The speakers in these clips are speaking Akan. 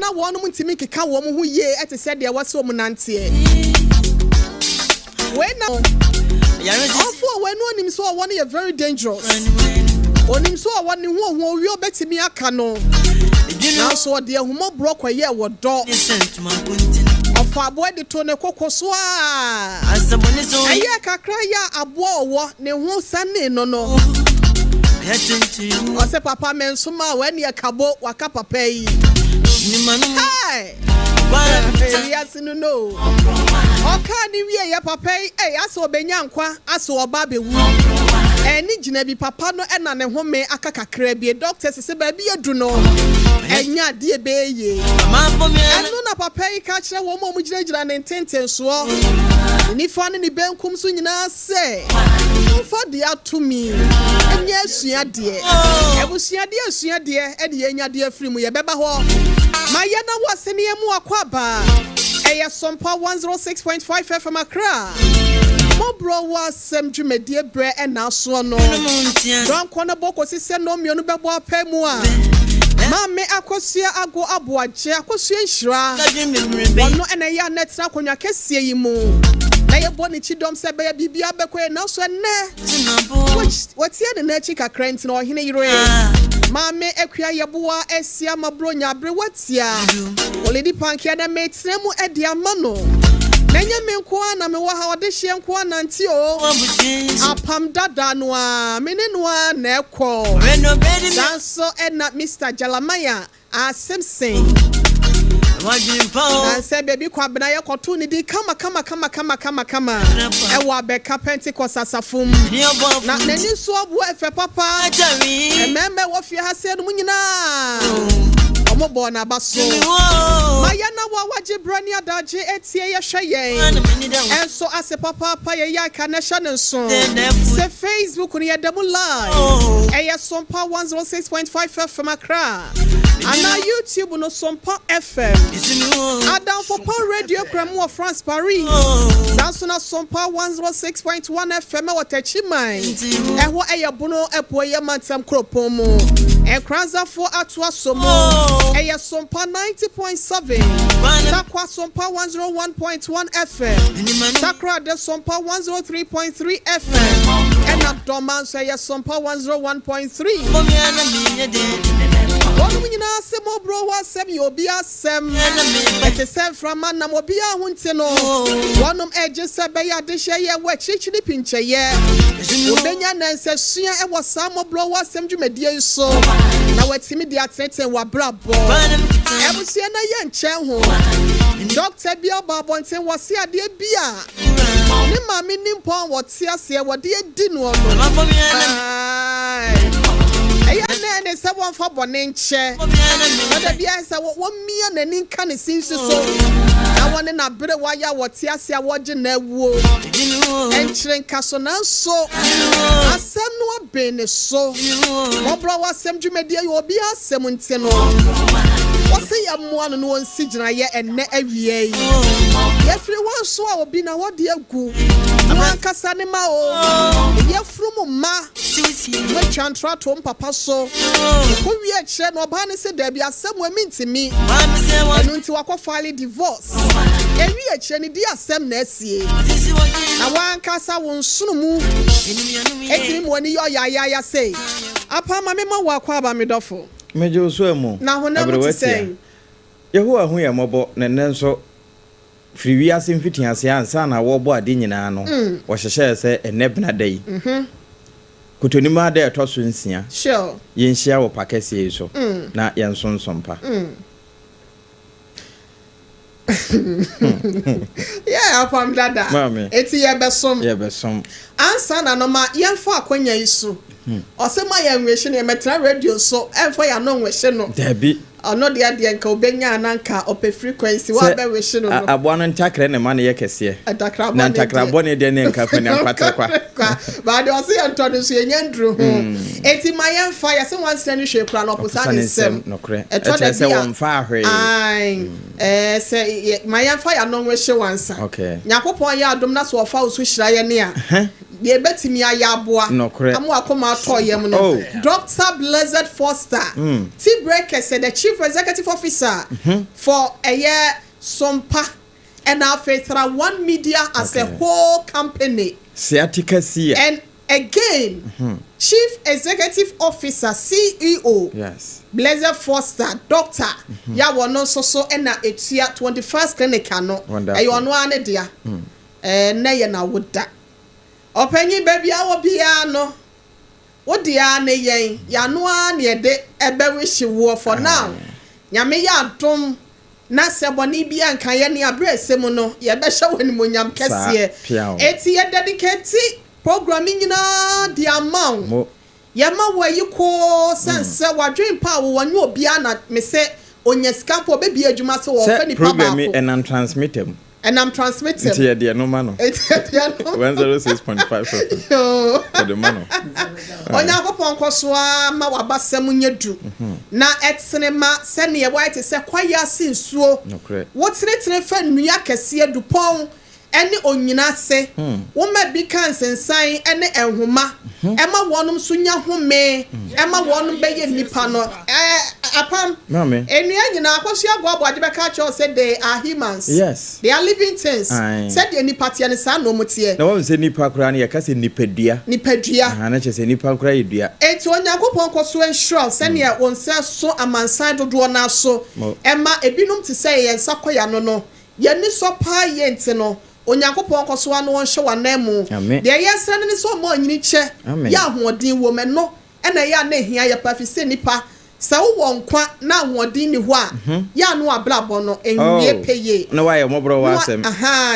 na wonum ntimi keka wo mo ho ye ete se de wase mo nante when now for when onim so one is very dangerous onim so one ho wi obetimi aka no now so de ahumobro kwaye wo do ofa abo de to ne kokoso a aye kakra ya abo owo ne ho sane no ose papa mensuma when ye kabo waka papa yi hey yes no oka ni wie ye papa yi aso obenya nkwa aso oba bewu eni gina bi papa no na ne home aka kakra bi doctors se ba bi edu no enya de be ye enu na papa yi ka kire wo mo gina ne tenten so ni fa ne benkum so nyina se for the to me enya sua de ebusua de e de enya de afiri mu ye beba ho maye na wasene mu akwaba eye Sompa 106.5 FM Accra Mọ́borọ̀ Asem dwumedie bre na so no don kona boko sise no mionu bebo apemu a Mame akosua ago aboaje akosua nhira wono ena ya netra konwa kesie yi mu na ye boni chidom se be bibia bekwe na so ne watie ne na chi kakra nti na Oheneyere Mame Yeboaa Yeboaa Asiamah bronya bre watia oledi pankia na metremu ediama no nanya menkoa na me wa ha ode hye nkoa nanti o apam dada no a menenu a na ekọ sanso na Mr. Jalamaya Asemsen na se baby kwabena ye koto ni di kama e wa be Pentecost asafum na nani so abu efe papa emembe wo fie ha se no nyina Mọ́borọ̀ na baso maya na wa waje brani adaje etie ye hweye enso ase papa ye ya connection nso se Facebook ni yedemu live eye Sompa 106.5 FM Accra ana YouTube no Sompa FM Adam for Pan Radio Kremu of France Paris sanso na Sompa 106.1 FM Watechiman eho eye bono epo ye mantem kropon mu ekranza for atwa somo eye Sompa 90.7 Takwa Sompa 101.1 FM Takra de Sompa 103.3 FM and Abdoman say Sompa 101.3 One when you say Mọ́borọ̀ Asem Yeboaa Asem et se from man na mobia huntino one edges se be ya de hye ye wa chichini pinche ye obenya na nsesua e wo sa Mọ́borọ̀ Asem dwumedie so na watimi de atete wa brabo ebusia na ye nche ho doctor bia babonten wose ade bia ne mami nimpon wote ase wode edi no no ne se won fa bone nche wada bia se won mia nani nka ne sinsi so na won na bere waya wote ase awoje na awuo enchire nka so na so asem no abene so Mọ́borọ̀ Asem dwumedie Yeboaa Asem nti no wose ya moa no won sigina ye enne awie yi yefri won so a obi na wode agu wan kasa ne ma o yefru mu ma we chantra to papa so ko wi a kire no ba ne se da bi asem ami ntimi enu nti wakọ file divorce ewi a kire ne di asem na asie na wan kasa won sunu mu eti mo ni yo ya say apa ma me ma wakọ aba me dofo mejo so emu na ho na mo say Yeboaa hu ya mobo na nenso friwi asem fitiase ansa na wo bo ade nyina no wo hyehye se enebna dai kutonima da etoso nsia sure yenhia wo pakese so na yensonsompa yeah apam dada eti yebesom ansa na no ma yemfa akonya isu osema ya nwehye ne metra radio so emfa ya no nwehye no dabi ono de ade nka obenya ananka ope frequency wa be wehye no abo no ntakra ne ma ne yekese na ntakra bone de ne nka fa ne akwatra kwa ba de ose antoni so yenyandru eti ma yemfa ya se wansi ne hwe kra no posa ne sem nokre eto se wonfa ahwe se ma yemfa ya no nwehye wansa okay nyakopon ya adom na so ofa usu hyira ye ne a ye betimi ayaboa amu akoma atoyem no Dr. Blessed Foster T Breaker said the chief executive officer for a year Sompa and our Faithra One Media as a whole company and again chief executive officer CEO Blessed Foster Doctor ya wono so na etua 21st clinic ano e wono ane dia na ye na woda opanyi baby awo bia no wodia ne yen ya no ane ye de ebewishi wo for now nyame ya dom na seboni bia nkan ye ne abrasem no ye be hye woni monyam kese eti ye dedicate programming na the amount yama wa yiko sense wadwen pa wo wanyo obia na me se onyeska po be bia adwuma se wo fa ni pa ba programming and I'm transmitting It's the no mano 106.5 for the mano Onyakopon kosoa ma wabasem nyedu na etsenema se ne ye white se kwaya sinsuo wo tene fa nnua kese adupon ene onyina se wo ma bi kan sensan ene enhoma ema wonum so nya home ema wonum beye nipa no apam enua nyina akosua boabo be ka cho say they are humans yes they are living things said the nipa tie ne sa no mutie na wo se nipa kura ne yaka se nipadua na che se nipa kura yedua enti Onyakopon koso ensure se ne wonse so amansan dodo na so ema ebinum te say yensa koya no ye ni so pa ye enti no Onyakopon koso anu wonhwe wanemu de yesra ne so mo anyini che ya hoodin wo me no ena ya na hia ya pafise nipa sa wo nkwa na hoodin ni ho a ya no ablabo no enwie peye na wa ye Mọ́borọ̀ Asem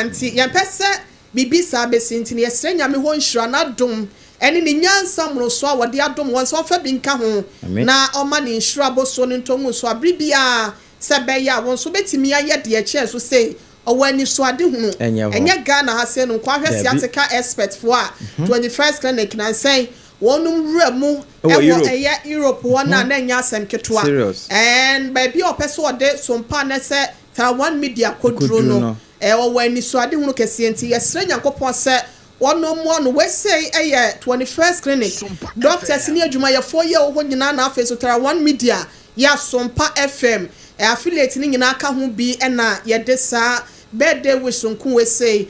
nti ye pese bibisa besinti ne yesra nyame ho nhira na dom ene ni nyansa mroso a wode adom won so fa bi nka ho na oma ni nhira boso ni ntomu so abribia se be ya won so betimi aye de eche so sei owani so ade hunu enye Ghana ha se no kwa hwese ateka expert for 21st clinic na say wonum ramu ewo eye Europe wona na nya asem ketwa and baby opeso ode sompa na se ta one media kodro no owani so ade hunu kese enti yesre Nyankopon se wono we say eye 21st clinic doctors ni adwuma ye 4 year ho nyina na afeso ta one media ya Sompa FM affiliate ni nyina aka ho bi na ye de sa birthday wish nku we say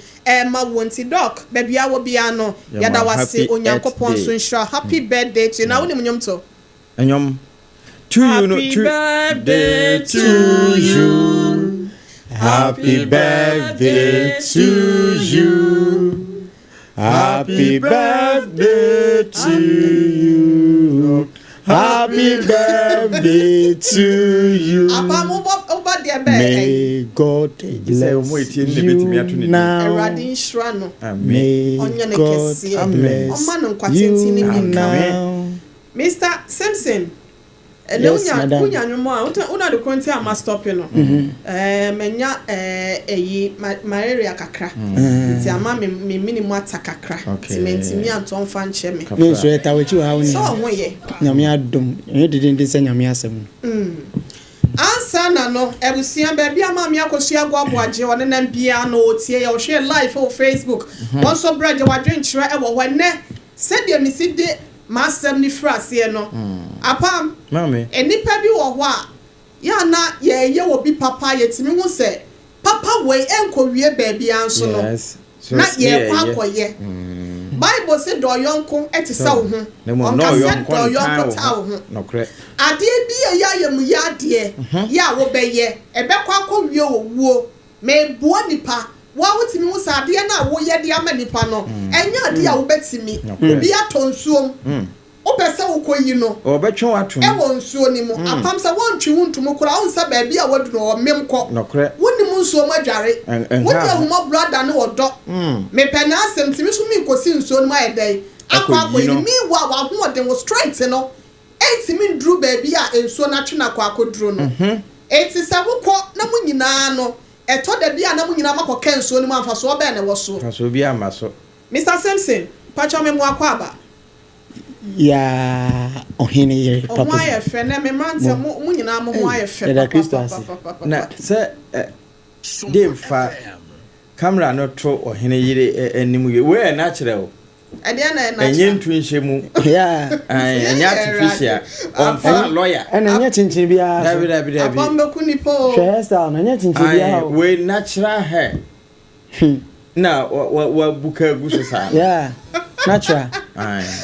ma wonti doc baby awo bia no ya da wase Onyankopon so nsure happy birthday to you na woni mnyom to enyom to you no to birthday to you happy birthday to you happy birthday to you happy birthday to you. May God bless you now. May God bless you now. Mr. Simpson. Unya nyuma una do konti ama stop no. Menya malaria kakra. Nti ama me minimum atakakra. Timenti mi anton fa nche me. No so eta wechi wa woni. So hoye. Nyame adom. E didinde se nyame asem. Ansa na no ebusia ba bia ma me akosua gwaboaje one na bia no otie ye o share live on Facebook. Won so braje wadwenkyere e wo hone. Said de miside masem ni frase no. Apam mami enipa bi wo ho a ya na ye wo bi papa yetimi hu se papa we enkowie ba bia nso no na ye kwa akoye Bible say do yonko etisa wo ho onka say do yonko ta wo ho nokre ade bi ya yam ya ade ya wo beye ebe kwa akowie owuo me buo nipa wa wotimi hu sa ade na wo ye de ama nipa no enya ade a wo betimi obi atonsuom opese ukoyi no obetwe atum e won nsuo ni mu apam sa wontwe wuntum kura onsa ba bia wadu no omemkọ nokre woni mu nsuo madware woni ahuma brother ne wodo me pena asem timi so mi nkosi nsuo no ayedai akwa akoyi mi wa ho den wo strength no entimi ndru ba bia ensuo na twe na kwa akodru no enti sa wukọ na mu nyina no eto da bia na mu nyina makọ ka nsuo no mu amfa so oba na wo so so bia maso Mr. Simpson pacha me mu akwa aba ya Oheneyere papa why fe na me mante mu nyina mo why fe da Kristo ase na se dem fa camera no to Oheneyere animu we na kire o Enye ntwenhyemu. Yeah. Enye artificial. On lawyer. Enye chinchin bia. David. Apambeku nipo. Hairstyle na enye chinchin bia. We natural hair. Na wa buka guso sa. Yeah. Natural.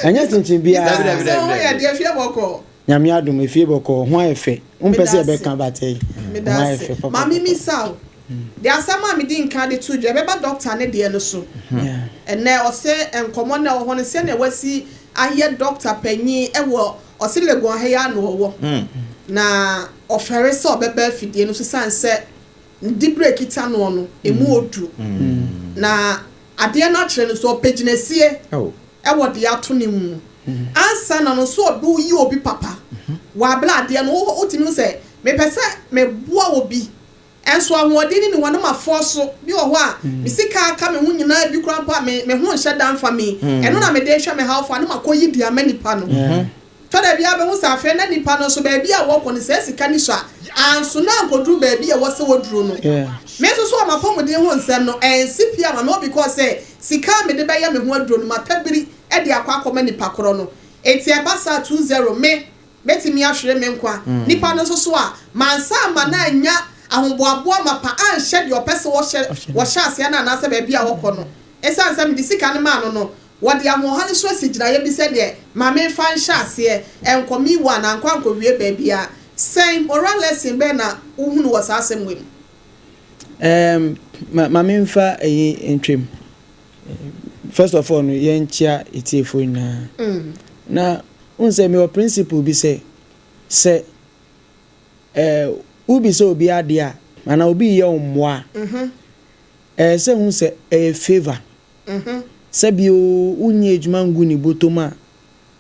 Enye chinchin bia. David. So ya dia fie boko. Nyame adom efie boko ho efe. Umpese e be kan batay. Ho efe papa. Mami mi saw. The asama me din kan de to dwe beba doctor ne de no so. Yeah. And na o se enkomo na o ho ne se na wasi aye doctor panyi e wo o se legon ha ya no wo. Na ofere se obeba fidie no so sanse ndi break ita no emu odu. Na ade na kire no so paginesie. Oh. E wo de ato ne mu. Ansa na no so obi yi obi papa. Wa bla ade no o timi se me pese me boa obi. Enso ahwodin ni wonu ma forso bi wo ho a bisika aka me hu nyina bi kura pa me hu nhye dan fa me eno na me de hwe me half na makoyi dia manipa no to da bia be hu sa afa na nipa no so ba bia wo ko ne se sika ni so anso na nkodru ba bia wo se wodru no me so ma pom de hu nsem no ensi pia ma no because say sika me de ba ya me hu adru no ma tabiri e de akwa akoma nipa koro no eti e basa 20 me betimi ahwere me nkwa nipa no so a mansa ma na anya ahomboaboa mapa anhye de opese wo hye ase na na se ba bia wo kɔ no esan sam de sika ne ma no wo de amohale so asigiraye bi se de ma me fa nhye ase enkomi wa na nkwa nkowie ba bia same oral lesson be na uhunu wo sa asem wem ma me fa entwem first of all no ye nchia etiefo na unse me principle bi se ubi so obi ade a ana obi ye ommoa se hu se favor se bi unye ejuma ngu ni botoma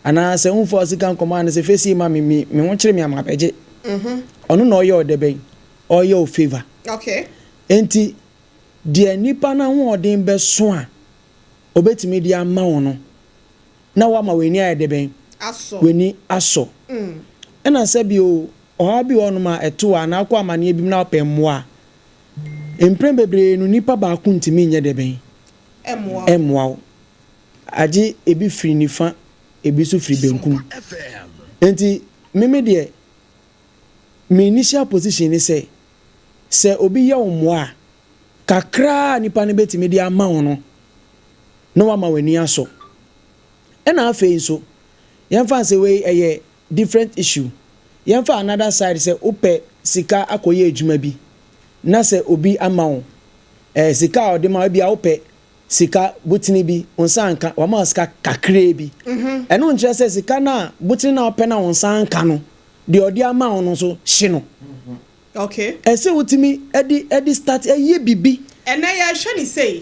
ana se hu for sika nkoma na se fesi ma me ho kire me amapeje ono na oye odeben oye o favor okay enti de nipa na ho odin be so a obetimi dia ma wono na wa ma weni ayedeben aso weni aso ena se bi ohabi onuma eto ana akwa amane bi na opemmoa emprem bebre no nipa ba ku ntimi nye deben emmoa agi ebi firi nifa ebi so firi benkum enti meme de me initial position ni se obi ye ommoa kakra nipa ne betimi de ama wono no wa ma weni aso ena afei so yemfa se we eye different issue yemfa another side say ope sika akoye adwuma bi na se obi amawo sika odema bi a ope sika butini bi onsanka wa ma sika kakre bi eno nche se sika na butini na ope na onsanka no de odi amawo no so hye no okay ese utimi edi start eye bibi ene ya hwe ni say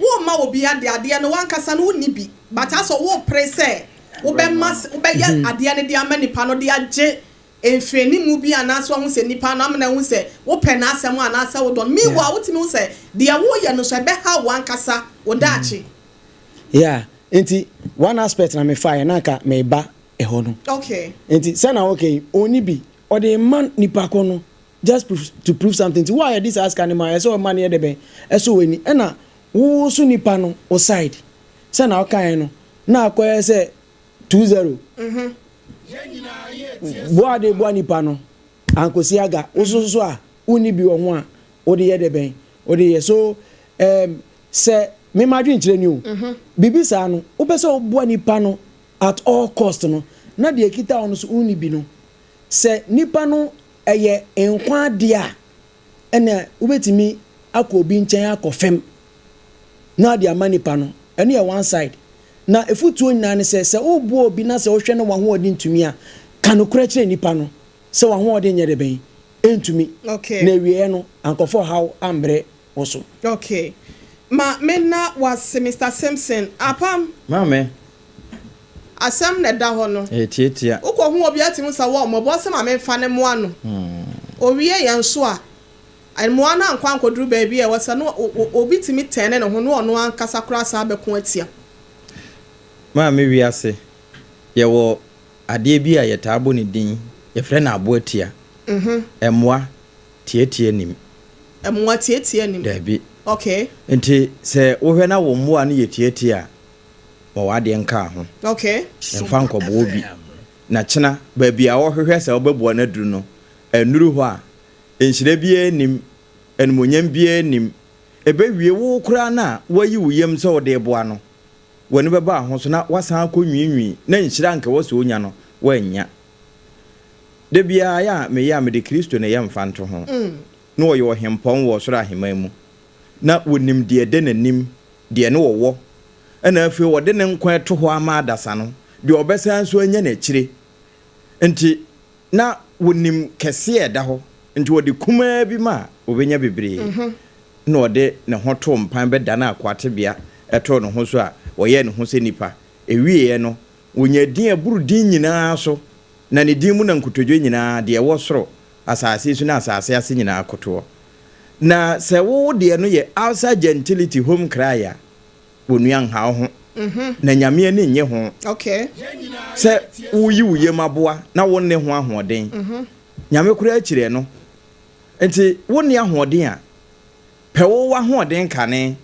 wo ma obi ade no wankasa no ni bi but aso wo prese wo be mas wo be ya ade ne de amani pa no de age enfeni mu bi anaso hu se nipa na amna hu se wo pe na asem anasa wo don mi wa wo timi hu se de wo ye no so be ha wankasa wo daachi yeah enti one aspect na me fire na ka me ba eho no okay enti say na okay oni bi o de man nipa ko no just to prove something to why this ask animal so man here de ben so weni na wo so nipa no o side say na o kan no na akoye say 20 boade boa nipa no ankosi aga osusu a uni bi wo ho a odi ye de ben odi ye so se me madwin kire ni o bibi sa no wo pese wo boa nipa no at all cost no na de kita ono so uni bi no se nipa no eye enkwa de a ene ubetimi akobi nchen akofem na de amanipa no ene ye one side na efutuo nyina ne se obo obi na se ohwe no wa ho odi ntumi a kanokura kire nipa no se wa ho odi nyere ben entumi okay na wie no ankofo how ambre oso okay ma menna was Mr. Simpson apam mame asem na da ho no tietia ukọ hu obi atimu sa wo Mọborọ Asem ma memfa ne mo ano owie yanso a mo ana ankwa ankoduru ba bi e wasa no obi timi tene ne ho no ono ankasa kura sa abekon atia mame wiase ye wo ade bi a yetabo ne din ye frɛ na abo atia emwa tietie nim emwa tietie nim da bi okay enti se wo hwɛ na wo mmoa no ye tietie a ma wade nka ho okay mfa nkɔbo bi na kyena baabi a wɔhwehwɛ sɛ wɔbɛboa na duru no enuru hɔ a enhyira bi nim enmonyam bi nim ebewie wo kura na wayi wo yam sɛ wɔde boa no wani bɛba ho so na wasan akɔ nwiinwii na nhyira nka wɔ so onya no wanya de bia ya me ya me de Kristo na yɛ mfa nto ho na wɔyɛ ɔhempɔn wɔ soro ahemman mu na wonim de nanim de ne wɔwɔ ɛna afei wɔde ne nkwan to hɔ ama adasa no de ɔbɛsan so anya na kyire nti na wonim kɛse ɛda hɔ nti wɔde kuma bi ma obenya bebree na wɔde ne ho to mpan bɛda na akwate bia ɛto ne ho so a wɔyɛ ne ho sɛ nipa ewie no wonya din aburu din nyinaa so na ne din mu na nkotodwe nyinaa de ɛwɔ soro asase so na asase ase nyinaa kotoɔ na sɛ wo de no yɛ outside gentility home cry a wonua nha ho na nyame ne nye ho okay sɛ woyi wo yem aboa na wo ne ho ahoɔden nyame kura akyire no enti wo ne ahoɔden a pɛ wo ahoɔden kane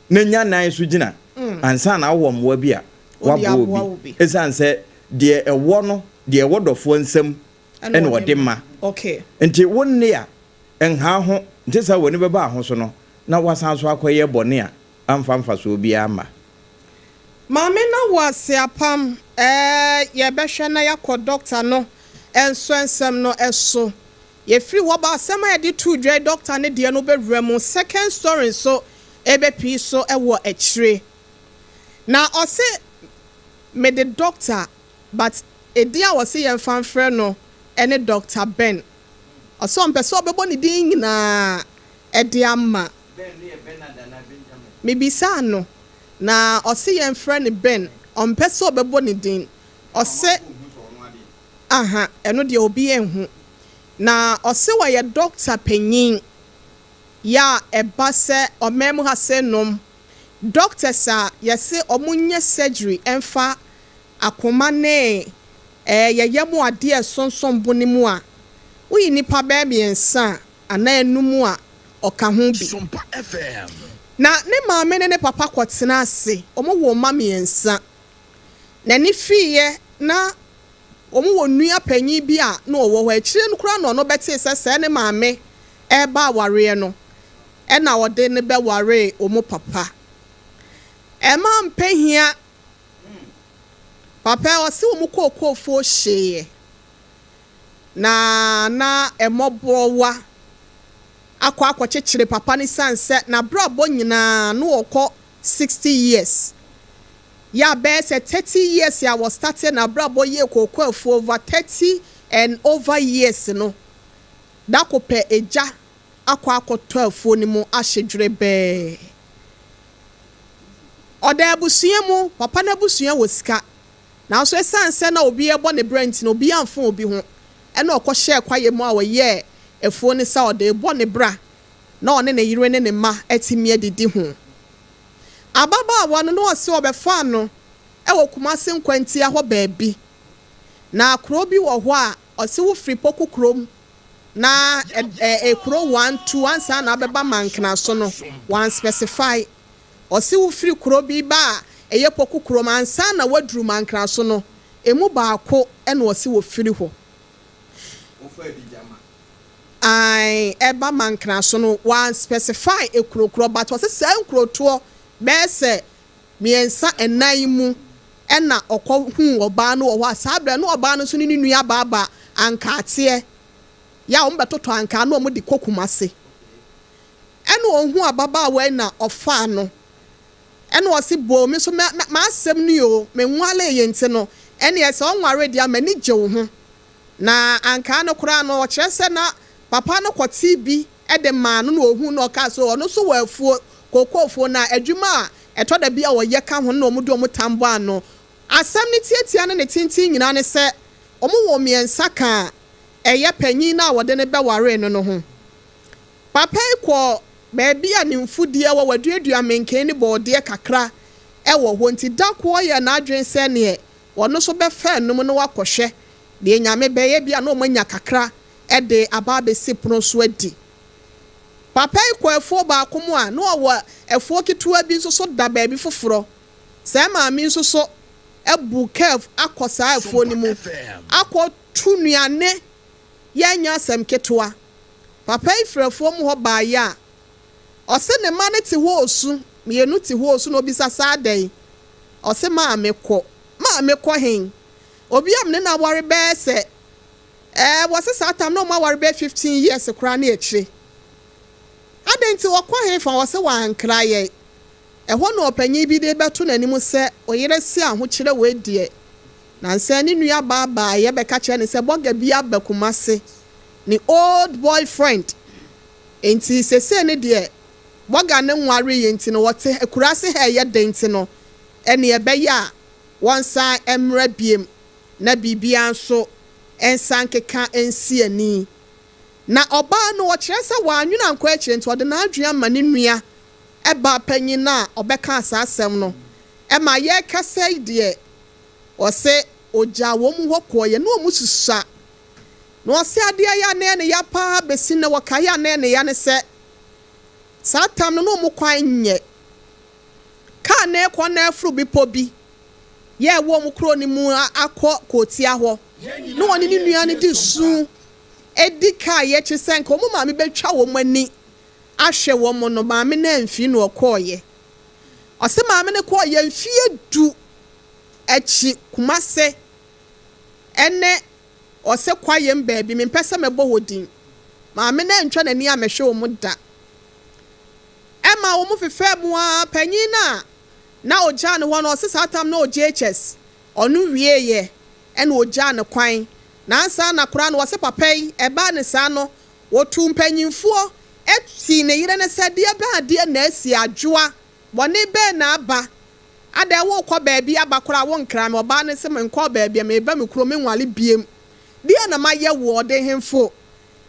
na nya nan so gyina ansa na wo mmoa bi a wabo bi esan sɛ de ɛwɔ no de ɛwɔ dɔfo nsam ɛna wɔde ma okay enti wo ne a nha ho nti sɛ woni bɛba ho so no na wasan so akɔyɛ bɔne a amfa so obi ama maame na wase apam ye behwe na yakɔ doctor no enso ensem no eso ye free wo ba asem a de to dwe doctor ne de no bewura mu second story so ebepi so ewo akire na ose me the doctor but edi a wose ye fanfrɛ no ene Dr. Ben ɔso mpɛsɛ obɛbɔ ne din nyina ɛde ama mebisa no na ɔse yɛn frɛ ne Ben ɔmpɛsɛ obɛbɔ ne din ɔse aha ɛno deɛ obi enhu na ɔse wɔyɛ doctor panyin ya ɛba sɛ ɔmɛm ha sɛ nom doctors a yɛse ɔmunyɛ surgery ɛmfa akoma ne yɛyɛ mu adeɛ sonson bone mu a woyi nipa baabi ensa ana enum a ɔka ho bi Sompa FM na ne maame ne papa kwɔtena ase ɔmo wɔ mame ensa na ni fiye na ɔmo wɔ nua panyin bi a na ɔwɔ hɔ akyire no kura no bɛte sɛ ne maame ɛba aware no ɛna ɔde ne bɛware ɔmo papa ɛma mpehia papa ɔse ɔmo kokofo hyeye na Mọ́borọ́ akɔkyekyere papa ne sanse na brabo nyina no ɔkɔ 60 years ya bɛsɛ 30 years ya was started na brabo ye kokofo over 30 and over years no da kopɛ eja akɔ 12 ni mu ahyedwere bɛɛ ɔda abusua mu papa na abusua wɔ sika na so sanse na obi ɛbɔ ne brand na obi amfo obi ho ɛna ɔkɔhyɛ kwaye mu a wɔyɛ efuo ne sa ɔde bɔ ne bra na ɔne ne yire ne ne ma atimi adidi ho ababaawa no ɔse ɔbɛfa no ɛwɔ Kumase nkwanti ahɔ baabi na kuro bi wɔ hɔ a ɔse wo firi poku krom na kuro 1 2 ansa na abɛba mankena so no one specify ɔse wo firi kuro bi ba ɛyɛ poku krom ansa na waduru mankena so no emu baako ɛna ɔse wo firi hɔ ai eba mankra so no one specify ekurokuro but was say nkurotoɔ bɛsɛ miensa enan mu ɛna ɔkɔ hu ɔbaa no wɔ hɔ asabra no ɔbaa no so ne nua baaba ankateɛ ya ɔmbɛtotɔ anka no ɔmo de Kumase ɛna ɔhu ababaawa na ɔfa no ɛna ɔsi bo me so ma asɛm no yo me nwale yɛnte no ɛna ɛsɛ ɔnware dia mani gye wo ho na anka no kura no ɔkyerɛ sɛ na papa no kwɔte bi ɛde ma no ohun no ka so ɔno so wɔ afuo kokofo na adwuma a ɛtɔ da bi a wɔyɛ ka ho na ɔmo do ɔmo tambo ano asɛm ne tietia ne tintin nyina ne sɛ ɔmo wɔ miɛnsa ka ɛyɛ panyin na wɔde ne bɛware no ho papa ikɔ baabi a ne mfudie wɔ waduadua menken ne bɔɔdeɛ kakra ɛwɔ hɔ nti dako yɛ na adwen sɛ ne ɔno so bɛfɛ num no wakɔhwɛ de nyame bɛyɛ bi a na ɔmo nya kakra ɛde ababe si pono so adi papa ikɔ efuo baako mu a no ɔwɔ efuo kituwa bi nso so da baabi foforo sɛ maame nso so ebu curve akɔ saa afuo ni mu akɔ tu nuane yɛnya asɛm ketewa papa ifrɛfoɔ mu hɔ baayɛ a ɔse ne ma ne te hɔ osu mienu te hɔ osu no bisa saa dɛn ɔse maame kɔ hen obi am ne na ware bɛɛ sɛ wɔse saa tam no ma ware bɛɛ 15 years kora ne akyire adɛnti wɔkɔ hen fa wɔse wankra yɛ ɛhɔ na ɔpanyin bi de bɛto n'anim sɛ ɔyere si ahokyerɛ wɔ adie na nsɛ ne nua baabaa yɛbɛka kyerɛ ne sɛ bɔga bi abakuma se ne old boyfriend enti sese ne deɛ bɔga ne nware yɛ nti no wɔte akurase ha yɛ dɛnti no ɛne ɛbɛyɛ a wɔnsa ɛmra biem na bibia nso ɛnsan keka ɛnsi ani na ɔbaa no wɔkyerɛ sɛ wɔanwena nkɔ akyire nti ɔde n'adwene ma ne nua ɛba panyin na ɔbɛka asasɛm no ɛma yɛ kasa deɛ ɔsɛ ogya wɔ mu hɔ kɔɔ yɛ no mu susua na ɔsɛ adeɛ yɛ anan ne ya paa besi na wɔka yɛ anan ne ya ne sɛ saa tam no mu kwan nyɛ ka na ɛkɔ na afuru bi po bi yɛ wɔ mu kuro ne mu akɔ kotia hɔ na wɔne ne nua ne di su edi ka yɛ kye sɛ nka ɔmo maame bɛtwa wɔ mu ani ahwɛ wɔ mu no maame na mfi no ɔkɔɔyɛ ɔsɛ maame ne kɔɔyɛ mfie du akyi kumase ɛnɛ ɔsɛ kwayɛ mbaabi mempɛ sɛ mɛbɔ hɔ din maame na ntwa n'ani a mɛhwɛ wɔ mu da ɛma wɔ mu fefɛ mu a panyin na ɔgya ne hɔ no ɔsɛ saa tam na ɔGHS ɔno wieyɛ ɛna ɔgya ne kwan na ansa na kora no ɔsɛ papa yi ɛbaa ne saa no wɔtu mpanyinfoɔ eti ne yere ne sɛ deɛ baadeɛ na asi adwoa bɔne bɛɛ na aba ada ɛwɔ kɔ baabi aba kora wɔ nkran ɔbaa ne sɛ menkɔ baabi a meba me kuro me nwale biem deɛ na mayɛ wɔ de hemfo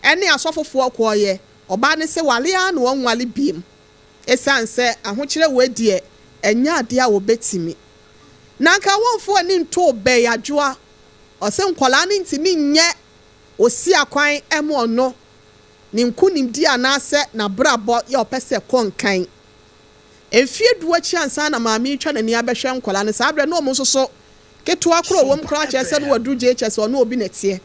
ɛne asɔfofoɔ kɔɔyɛ ɔbaa ne sɛ wale a na wɔn nwale biem esan sɛ ahokyerɛ wɔ deɛ ɛnya ade a wɔbɛtimi na nka wɔnfo ani nto bɛɛ adwoa ɔsɛ nkɔla ne ntimi nyɛ osi akwan ɛmo ɔno ne nkunimdi anaasɛ na brabɔ yɛ ɔpɛ sɛ kɔnkan efie duwa chi ansa na maame twa n'ani abɛhwɛ nkɔla ne saa brɛ no ɔmo nso so ketewa koro wɔm kora kyerɛ sɛ no wadu GHS ɔno obi netie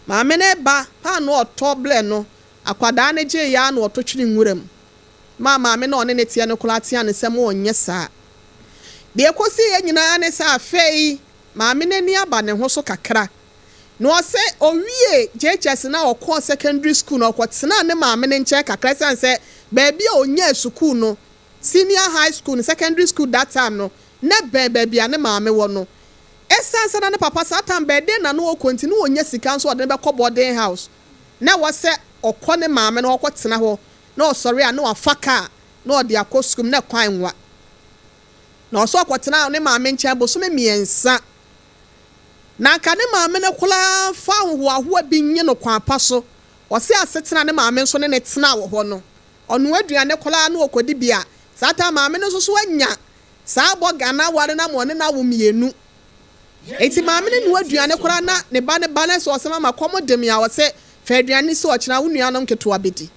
maame ne ba pa no ɔtɔ blɛ no akwadaa ne gye ya na ɔtɔ twiri nwuram maame na ɔne netie no kora tia ne sɛm ɔnyɛ saa de ekosi yɛ nyinaa ne sɛ afei maame n'ani aba ne ho so kakra no ɔsɛ owie GHS na ɔkɔ secondary school na ɔkɔtena ne maame ne nkyɛn kakra sɛ baabi a ɔnya school no senior high school and secondary school that time no na baby ane maame wo no esansa na ne papa saa time bede na no continue onya sika nso ode be kɔ boarding house na wo se okɔ ne maame na okɔtena hɔ na osori a na wafaka na ode akɔ school na kwan wa na oso okɔtena ne maame nkyɛn boso me miensa na ka ne maame ne kula fa hoahoa bi nye no kwan pa so ɔse asetena ne maame nso ne ne tena wɔ hɔ no ɔno aduane kula na okɔdi bia sata maame no so anya saa boga na ware na mo ne na wo mienu eti maame ne no aduane kora na ne ba na so osema makomo dem ya wo se fa aduane so ochina wo nuanom keto abedi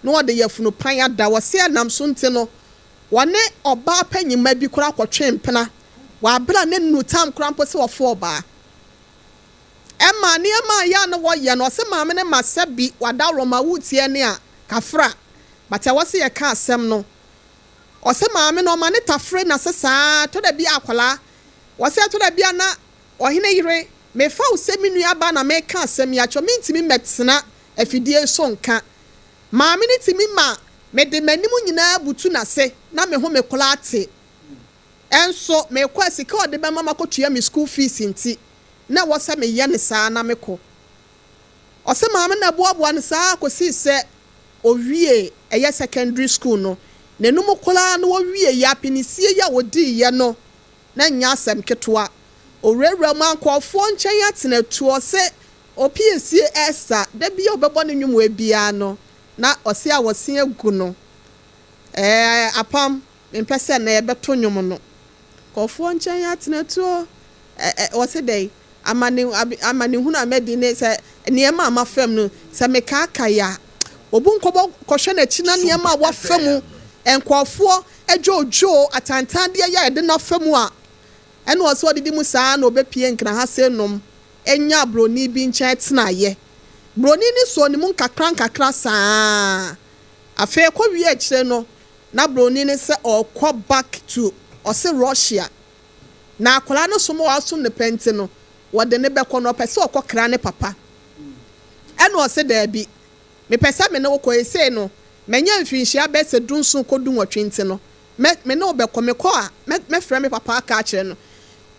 no ode yafunu pan ada wo se anam so nte no wone oba panyima bi kora kotwe mpena wa bra ne nu tam kora mpo se wo fo oba ema ne ema ya na wo ye no se maame ne masabi wada roma wutie ne a kafra bata wo se ye ka asem no ose maame no ma ne tafre na sesa to da bi akwala wose to da bi na Oheneyere me fa usemi nua ba na me ka asem ya cho me ntimi metena afidie so nka maame ne timi ma me de manimu nyina butu na se na me ho me kola ate enso me kwa sika ode be mama kotua me school fees nti na wose me ye ne saa na me ko ose maame na boaboa ne saa kosi se owie eye secondary school no nenum kola no wie ya pinisie ya wodi ye no na nya asem ketwa orewura man kwofo nchen ya tenatuo se opiesie esa da bia obebo ne nwum ebia no na ose a wose agu no apam mpese na ebeto nwum no kwofo nchen ya tenatuo wose dey amani hunu amedi ne se niema amafam no se meka aka ya obunkobo kohwe na chi na niema wa famu enkofo ejojo atantande ya ede na famu a ene oso odidi mu saa na obepie nkra ha se nom enya broni bi nche tenaye broni ni so ni mu nkakra saa afa ko wi a kire no na broni ni se okọ back to ose Russia na akola no so mo asum ne penti no wode ne bekọ no pese okọ kra ne papa ene ose da bi me pese me no ko ese no menya mfinhia be se dunsun kodu nwotwenti no me no bekọ me ko a me frɛ me papa aka kire no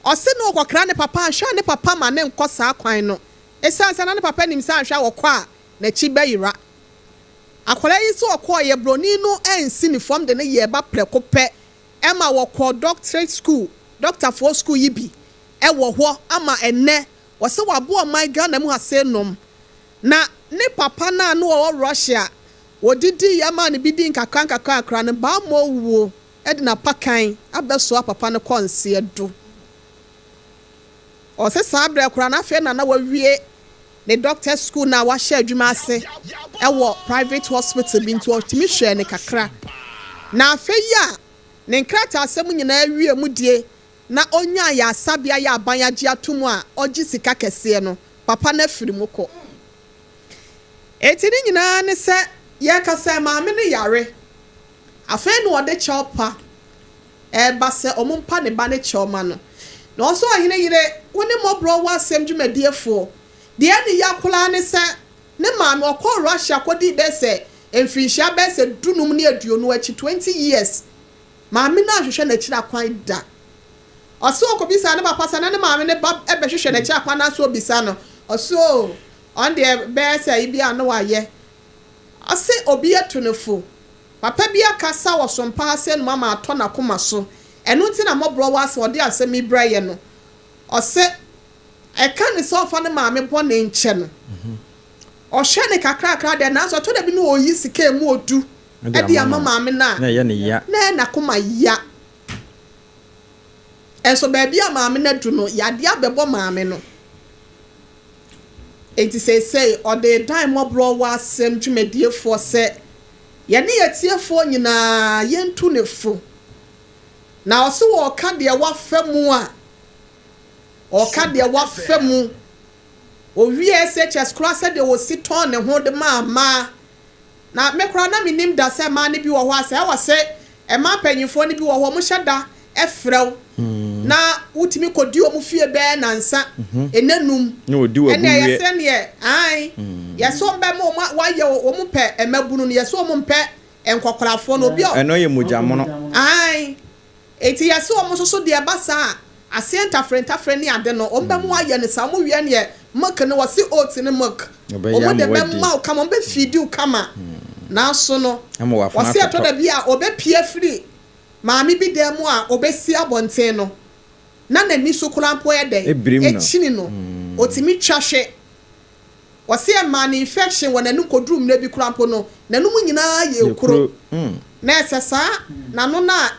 ose no okọ kra ne papa ahwa ne papa ma ne nkọ saa kwan no esansa na ne papa nim sa ahwa wokọ a na chi bayira akola yi so okọ ye broni no ensi ni form de ne ye ba preko pe ema wokọ doctorate school doctor for school yi bi wo ho ama enne wo se wabo my Ghana mu hase nom na ne papa na no wo Russia wodidi ya ma ne bidi nkakra akra ne ba mo wo e de na pakan abeso papa ne konse edu o se sabre akra na fe na wawie ne doctor school na wa share adwuma ase wo private hospital bi nto otimi hwe ne kakra na afe ya ne nkrata asem nyina awie mu die na onya ya asabia ya abanyagye atomu a ogi sika kese no papa na firi mu ko etini nyina ne se ye kasa maame ne yare afa no ode chopa ba se omumpa ne ba ne choma no na oso ahine yire woni Mọborọ Asem dwumadiefo de ani yakola ne se ne maame okọ Russia kodi be se emfinhia be se dunum ne aduonu achi 20 years maame na ahwehwe na kira kwan da oso okobisa ne papa sa na ne maame ne ba ebe hwehwe na kira kwan na so obisa no oso on the be se ibi anu waye ase obi etunefo papa bi akasa wo Sompa Asem mama ato na koma so enu nti na Mọborọ Asem ode asem ibraye no ose eka ne so fa ne maame bo ne nche no o hwe ne kakra de na so to da bi no oyi sika mu odu e de ama maame na ye ne ya na koma ya enso ba bia maame na du no ya de abebo maame no enti say o de dan Mọborọ Asem dwumadiefo se ye ne yetiefo nyina ye ntu ne fo na oso wo ka de wa famu a o ka de wa famu o VSHS class de wo siton ne ho de ma na me kra na minim da se ma ne bi wo ho ase wa se e ma panyifo ne bi wo ho mo hyeda e frew na utimi kodi o mu fie be na nsa enanum na odi wa bu ye se ne ai ye so mbe mo wa ye o mu pe emabunu ne ye so mo mpe enkokorafo no bi o eno ye mojamono ai eti ye so mo so de basa asenta frenta ni ade no omba mu aye ne sa mo wie ne mak ne wasi oat ne mak omo de be ma kama ombe fidi u kama na so no wasi ato da bia obepie free maami bi dem a obesi abonten no na nani so kurampo ye de echini no otimi twahwe wasi e man infection wona nu kodrum na bi kurampo no nanu mu nyina ye kuro na esesa na no na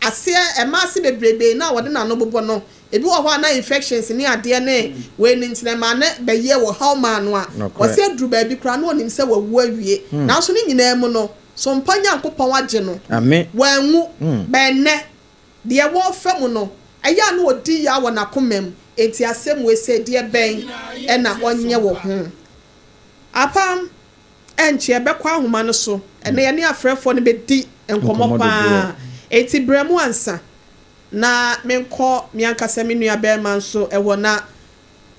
ase emase bebrebe na wode na no bobo no ebi wo ho na infections ni ade ne we ni ntine ma ne be ye wo how man no a wose aduru ba bi kura no onim se wawu awie na so ni nyina mu no so mpanya nkopon wage no amen wanwu be ne de wo famu no aya no odi ya wo na komam enti asem we se de ben e na onye wo ho apam enche be kwa ahoma no so ene ye ne afrefo ne be di enkomo pa eti bremu ansa na menko miankasa menua bema nso ewo na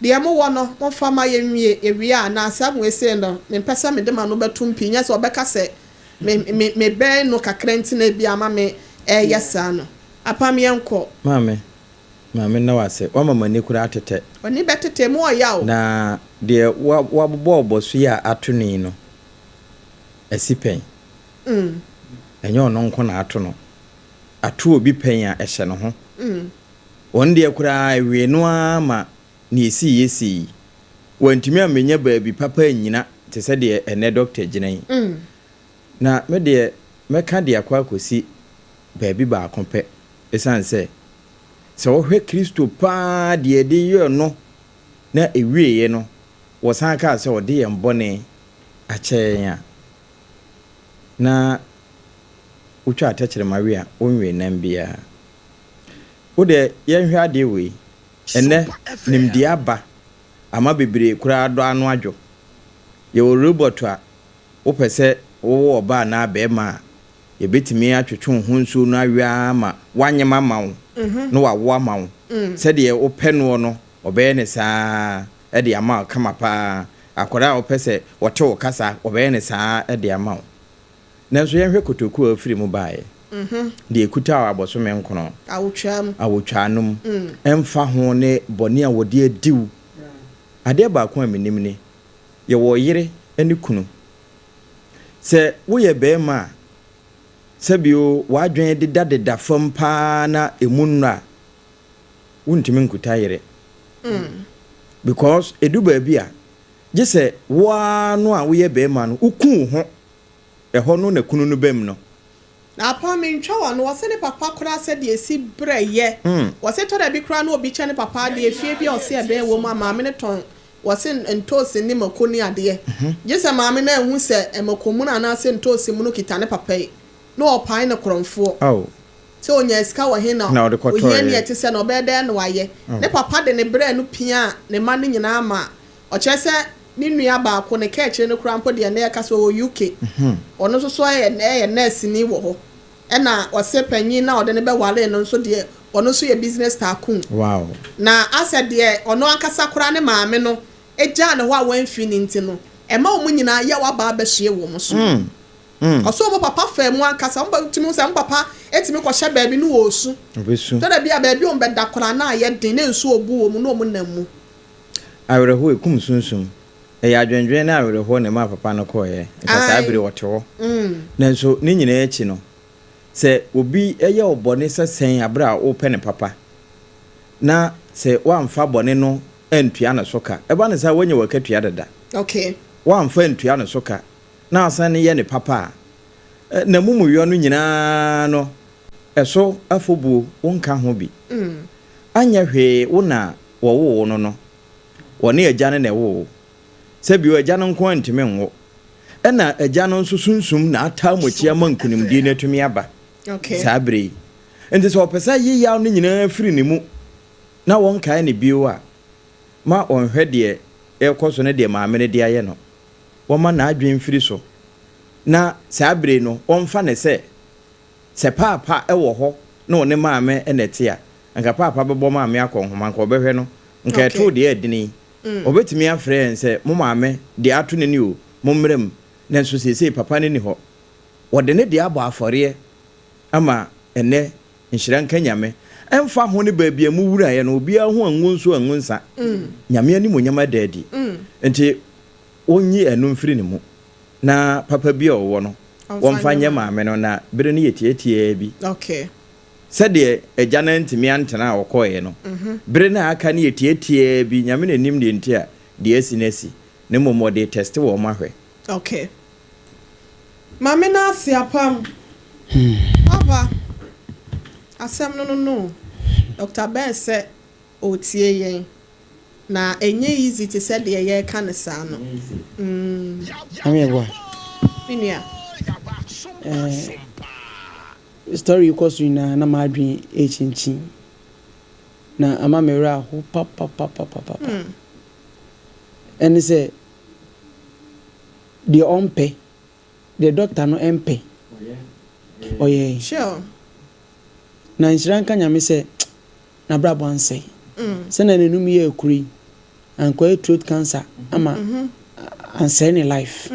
de mo wo no mo fama ye nwie ewie a na asam ese no mempesa me de ma no betum pinya se obeka se me ben no kakrenti na bia ma me yesa no apam yenko mame na wase wa mama ne kura atete oni betete mo ya o na de wa bobo so ya atuni no asipen enyo no nko na ato no atu obi pen a ehye no ho won de kura ewe no ama na yesi wantimi amenya baabi papa nyina te se de ene doctor ginan na me de meka de akwa akosi baabi ba akompe esanse se wo hwe Kristo pa de yo no na ewieye no wo san ka se wo de yembone akyenya na wotwa atachere mawe a wonwe nan bia wo de yenhwe ade we ene nimdi aba ama bebre kura do anu adwo ye wo robot a wo pese wo oba na be ma ye betimi atwetwe ho nsu no awia ma wanyema ma wo no wawo ma wo se de wo pe no no obe ne saa e de ama kama pa akora wo pese wote wo kasa obe ne saa e de ama wo nanso yenhwe kotoku afiri mu baaye de ekuta abosome nkono awotwanum emfa ho ne bone a wode adiw ade ba ko aminim ne ye wo yire ani kunu se wo ye be ma sabio wadwen de dadeda fam pa na emunra wuntimi nkuta yire because edu ba bia je se wa no a wo ye be ma no ukun ho eho no na kunu no bem no na pa me ntwa wa no wose ne papa kura se de esi breye wose to da bi kura no obi che ne papa de efie bi ose ebe wo ma me ne ton wose ntosi ni makoni ade je se ma me na ehu se emakomu na na se ntosi mu no kita ne papa no opan ne kromfo so onya eska wa he na oye ne ete se na obede na waye ne papa de ne bre no pia ne ma ne nyina ama o che se ni nua ba ko ne ka eche ne krampo de na ka so UK ono so so ye nurse ni wo ho e na wose panyin na ode ne be wale no so de ono so ye business tycoon wow na ase de ono ankasa kura ne maame no eja ne ho a wan finiti no e ma omu nyina ye wa ba ba hye wo mo so oso mo papa fa mu ankasa mo timi se mo papa etimi ko hye baabi no wo su obesu to da bia baabi o be da kura na ye den na nsu obu wo mu no mu namu awere ho ekum sunsum ya adwendwen na awere ho ne ma papa no ko ye nkasa abire wote ho nanso ni nyina echi no se obi eye obone se sen abra o pe ne papa na se wamfa bone no entua na soka eba ne sa wanya wakatua dada okay wamfa entua na soka na asan ye ne papa na mumuyo no nyina no eso afobu wonka ho bi anya hwe wona wo no woni agya ne wo sebio agya no nko antime nwo ena agya no nso sunsum na ata mochia mankunimdi na tumi aba okay sabre enti so opesa yi yaw no nyina firi ne mu na wonka ne bio a ma onhwe de ekoso ne de maame ne de aye no woma na adwen firi so na sabre no onfa ne se papa ewo ho na one maame enete a anka papa bebo maame akonhoma nka obehwe no nka eto de adini obetimi afre se mo maame de ato ne ni o mo mrem na nso sesei papa ne ni ho wode ne de abo afore ama ene nhyiran kanyame emfa ho ne baabia mu wura ye no obi aho anwonso anwonsa nyame ani mo nyama daadi enti onyi enu mfiri ne mu na papa bi owo no wonfa nya maame no na bere ne yetietie bi okay sede agya na ntimi antena okoye no bere na aka ne yetietie bi nyame na nim de ntia de asinasi ne momo de test wo mahwe okay maame na asiapam papa asem no Dr. Ben said otie yen na enye easy to say de ye ka ne sa no Oheneyere Yeboaa story because we na madwin echinchi na ama mera ho papa and say the ompe the doctor no empe oh yeah sure na nsiran kanya me say na brabo ansay say na nenum ye akuri anko throat cancer ama ansay ne life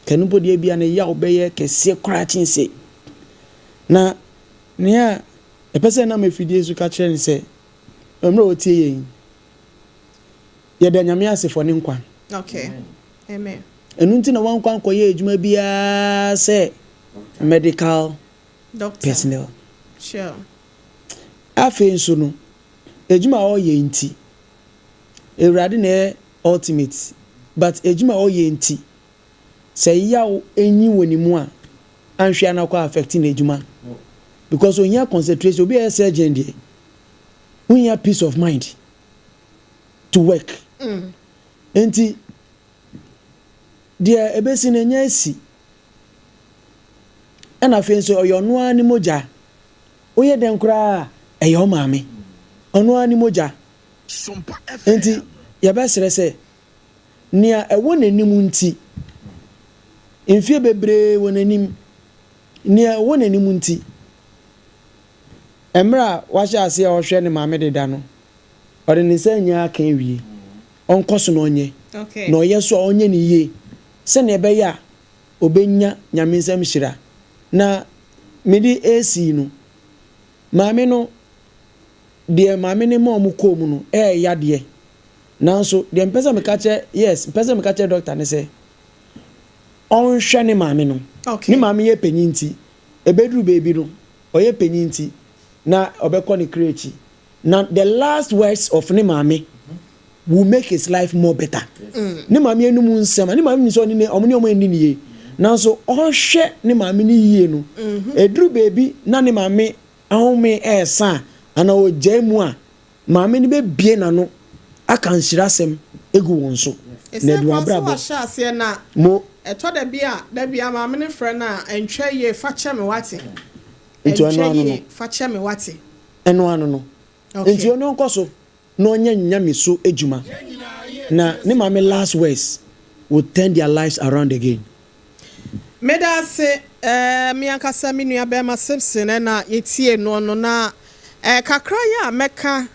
kanu body bia na ya obeye kese krachin say na nia epese na mafidie su ka kire ni say emre otie yen ye da nyame asefo ne nkwa okay amen enunti na wankwa nko ye adwuma bia say medical doctor personnel sure afen so no adwuma o ye nti ewrade na ultimate but adwuma o ye nti say yawo enyi woni mu a anhwe na kwa affecting adwuma because when you concentration obi a surgeon dey when you have peace of mind to work enti dia ebesi na nya si ɛna afei nso ɔyɛ ɔno ara ne mogya woyɛ dɛn koraa ɛyɛ ɔmaame ɔno ara ne mogya nti yɛbɛsrɛ sɛ nea ɛwɔ n'anim nti mfie bebree wɔ n'anim nea ɛwɔ n'anim nti mmerɛ a wahyɛ ase a ɔhwɛ ne maame deda no ɔde ne nsa nyinaa aka wie ɔnkɔ so na ɔnyɛ na ɔyɛ so a ɔnyɛ ne yie sɛnea ɛbɛyɛ a obɛnya nyame nsɛm hyira na mede AC no maame no deɛ maame ne ma ɔmo kɔɔ mu no yadeɛ nanso deɛ mpɛ sɛ meka kyerɛ doctor ne sɛ ɔnhwɛ ne maame no ne maame yɛ panyin nti ɛbɛduru baabi no ɔyɛ panyin nti na ɔbɛkɔ ne kreti na the last words of ne maame will make his life more better ne maame enum nsɛm ne maame nso ne ɔmo ne ɔmo ani ne yie nanso ɔhwɛ ne maame ne yie no ɛduru baabi na ne maame ahome ɛɛsa ana ɔgyae mu a maame ne bɛbie n'ano aka nhyira asɛm egu wɔn so na edu abrabɔ mo ɛtɔ da bi a maame ne frɛ na ɛntwɛ yie fa kyɛ me wate ɛno ano no nti ɔno nkɔ so na ɔnyɛ nyame so adwuma na ne maame last words will turn their lives around again. Meda se me ankasa me nua bɛma Simpson na yetie no na kakra ya meka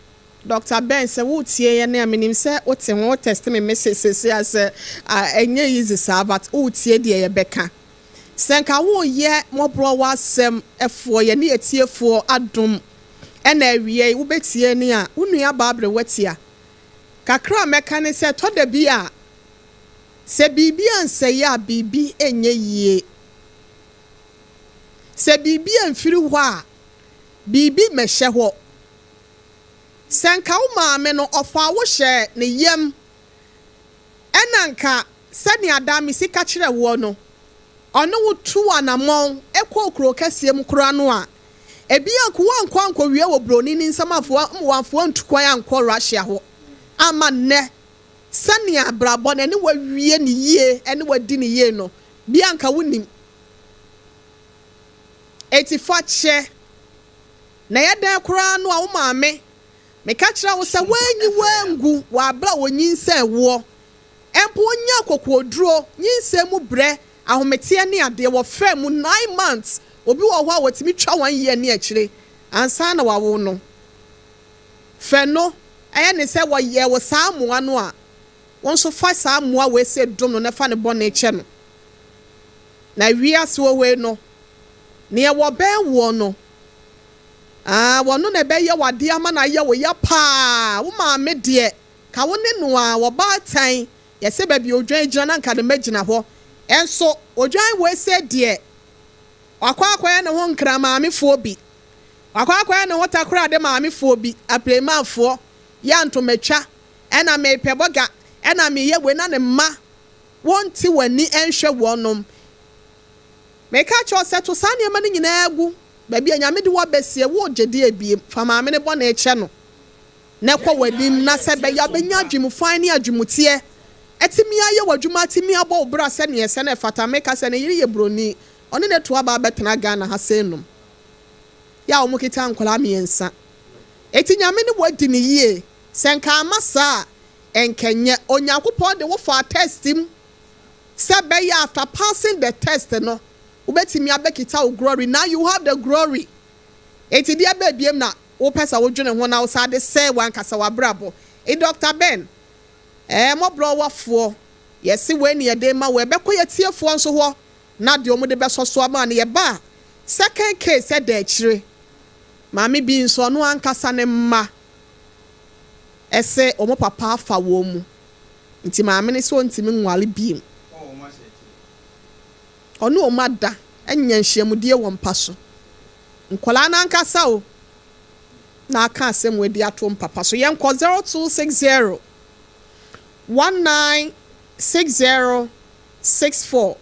Dr. Ben se wo tie ye na menim se wo te ho test me message se as enye easy sa but wo tie de ye beka senka wo ye Mọ́borọ́ Asem efo ye ne etiefo adom ena awie wo betie ni a wo nua baabre watia kakra meka ne se to da bi a se bibi anse ya bibi enye yie se bibi amfiri ho a bibi mehye ho senka wo maame no ofa wo hye ne yam enanka sani adami sika kire wo no ono wo tu anamon ekọ okro kase mu kura no a ebi anko anko wie wo broni ni nsamafo amwafo antukwan anko Russia ho ama ne sani abrabọ na ne wawie ne yie ene wadi ne yie no bi anka wonim etifa che na yɛdan kura no a wo maame meka kyerɛ wo sɛ wanyi wangu wa abra wonyinsa ɛwo empo nya kokoduro nyinsa mu brɛ ahomete ne ade wo fa mu 9 months obi wo ho a wotimi twa 1 year ne akyire ansa na wawo no fe no ɛyɛ ne sɛ wo yɛ wo saa moa no a won so fa saa moa we se dom no na fa ne bɔ ne kyɛ no na wiase wo we no ne wo bɛn wo no wono na be ye wade ama na ye wo ya pa wo maame de ka wo ne no a wo ba tan ye se ba bi odwan gina na nka de magina ho enso odwan we se de akwa ne ho nkra maame fo bi akwa ne ho takora de maame fo bi aprema fo ya ntomatwa ena me peboga ena me ye we na ne ma wonti wani enhwe wonom me ka cho se to sane ma ne nyina agu baby anyame de wo besie wo gede abie fa maame ne bɔ na eche no na kwa wadim na se be ya benya adwum fan ne adwumutie etimi aye wadwuma timi abɔ obra se ne yese na fata me ka se ne yiri ye broni ɔne ne to aba betena Ghana ha se nom ya o mukita nkola miensa eti nyame ne wadi ne yie senka amasa enkenye onyankopɔn de wo fa testim se be ya after passing the test no ubetimi abekita o glory now you have the glory eti dia babiem na wo pesa wo dwene ho na wo sa de say wan kasa wa brabo Dr. Ben Mọ́borọ́ wafo yesi we ne yede ma we bekọ yetiefo nso ho na de omo de besoso ama ne ye ba second case e da akire maame bi nso no ankasa ne mma ese omo papa afa wo mu nti maame ne so ntimi nwale biem ono o mada enya nhyiamudie wo mpa so nkola na ankasa o na aka asem we dia to mpapa so yen 0260 196064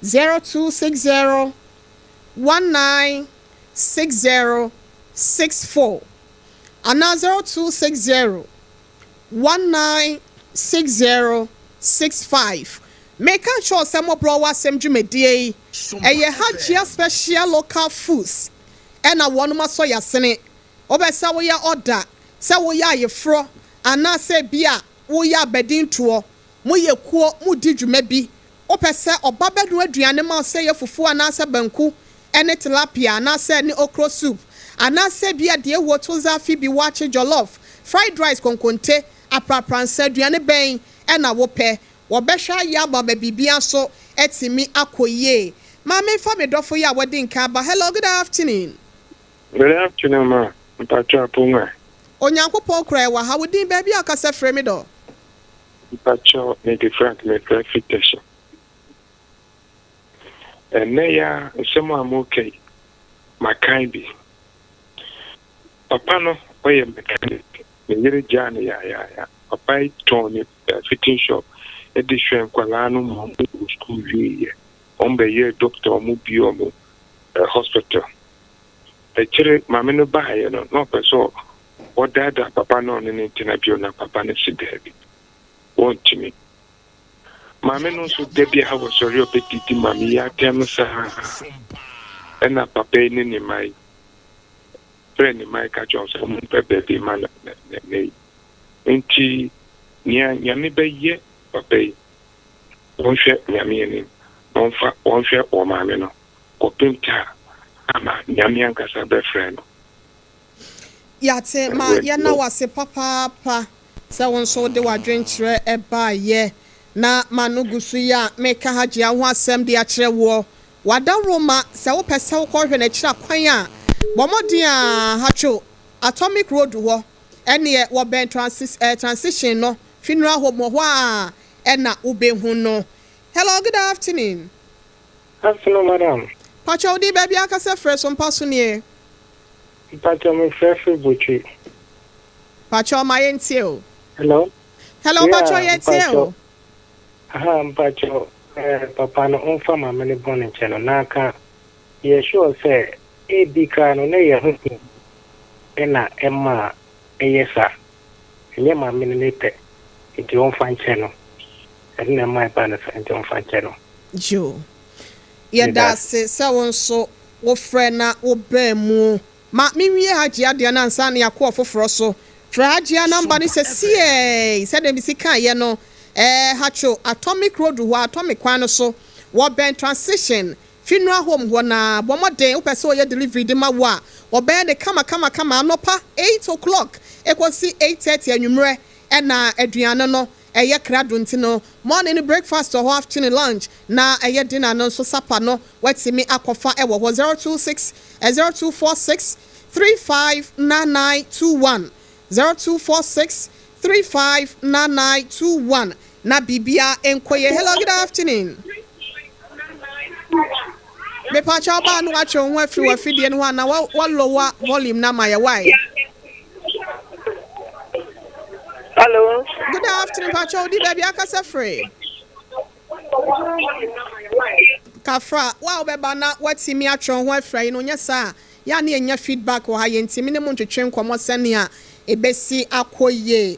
0260 196064 ana 0260 196065 Make sure some Mọ́borọ̀ Asem dwumadie eye hajia special local foods and a one ma soya sene obesa wo ya order se wo ya yefro ana se bia wo ya bedin toɔ mo ye kuo mo di dwuma bi opese obabedun aduane ma se ye fufu ana se banku ene tilapia ana se ni okro soup ana se bia de wo to za fi bi wache jollof fried rice konkonte aprapransa aduane ben ena wo pe wo behwa ya ba bibia so etimi akoye ma me fa me dofo ya wodi nka ba. Hello, good afternoon. Good afternoon, ma. Mpacho apunga. Onyankopon kra wa ha wodi ba bia akasa frɛ me do. Mpacho me different me clarification. Eneya nsemo amoke makan bi. Papa no oye mechanic. Me yere jani ya. Papa Tony fitting shop. Edition kwala no mo school vie. Ombe ye doctor mo bi omo hospital. Echere mame no ba ye no person o dada papa no ne ntina bio na papa ne sidebi. Won't me. Mame no so debi ha wo sori opetiti mame ya tem sa. Ena papa ni mai. Friend mai ka jo so mo baby man ne. Enti nyame be ye papa wonhwe nyame ni wonfa wonhwe o maame no kopinta ama nyame ankasa be friend yate ma ya na wase papa se won so de wadwenkyere eba ye na manugusu ya meka hagye ho asem de akere wo wada roma se wo pese wo kohwe na kira kwan a bomodi a hacho atomic road wo ene wo ben transition no funeral home ho a ena ubehu no. Hello, good afternoon. Afternoon, madam. Pacho di baby akasa fresh Sompa so nie. Pacho me fresh butchi. Pacho my ntio. Hello. Hello, yeah, Pacho yetio. Pacho papa no onfa ma me born in channel naka. Ye sure say e bika no na ye hu. Ena emma eyesa. Ye ma me ne te. Iti onfa channel. Ena my partner enti onfa channel. Jo. Ye da se won so wo frɛ wo ba mu. Ma me wie hagye ade na nsa na yakɔ foforo so. Fra hagye number ni se dem si kan ye no. Hacho atomic road ho atomic kwan no so. Wo ben transition funeral home ho na bomoden wo pese wo ye delivery de ma wo a wo ben de kama anopa 8 o'clock ekosi 8:30 anwumre na aduane no eye krado ntino morning breakfast or afternoon lunch na eye dinner no so sapa no watimi akofa ewo 0246 359921 0246 359921 na bibia enkoye. Hello, good afternoon. Me pacha ba no acho ho afiri wa fidie no na wa lower volume na my why. Hello. Good afternoon, Pacho. Di baby akasa free. Kafra, wa obeba na watimi atro ho afra no nya sa ya na enya feedback wa ha yentimi ne mo ntwetwe nkomo sane a ebesi akoye.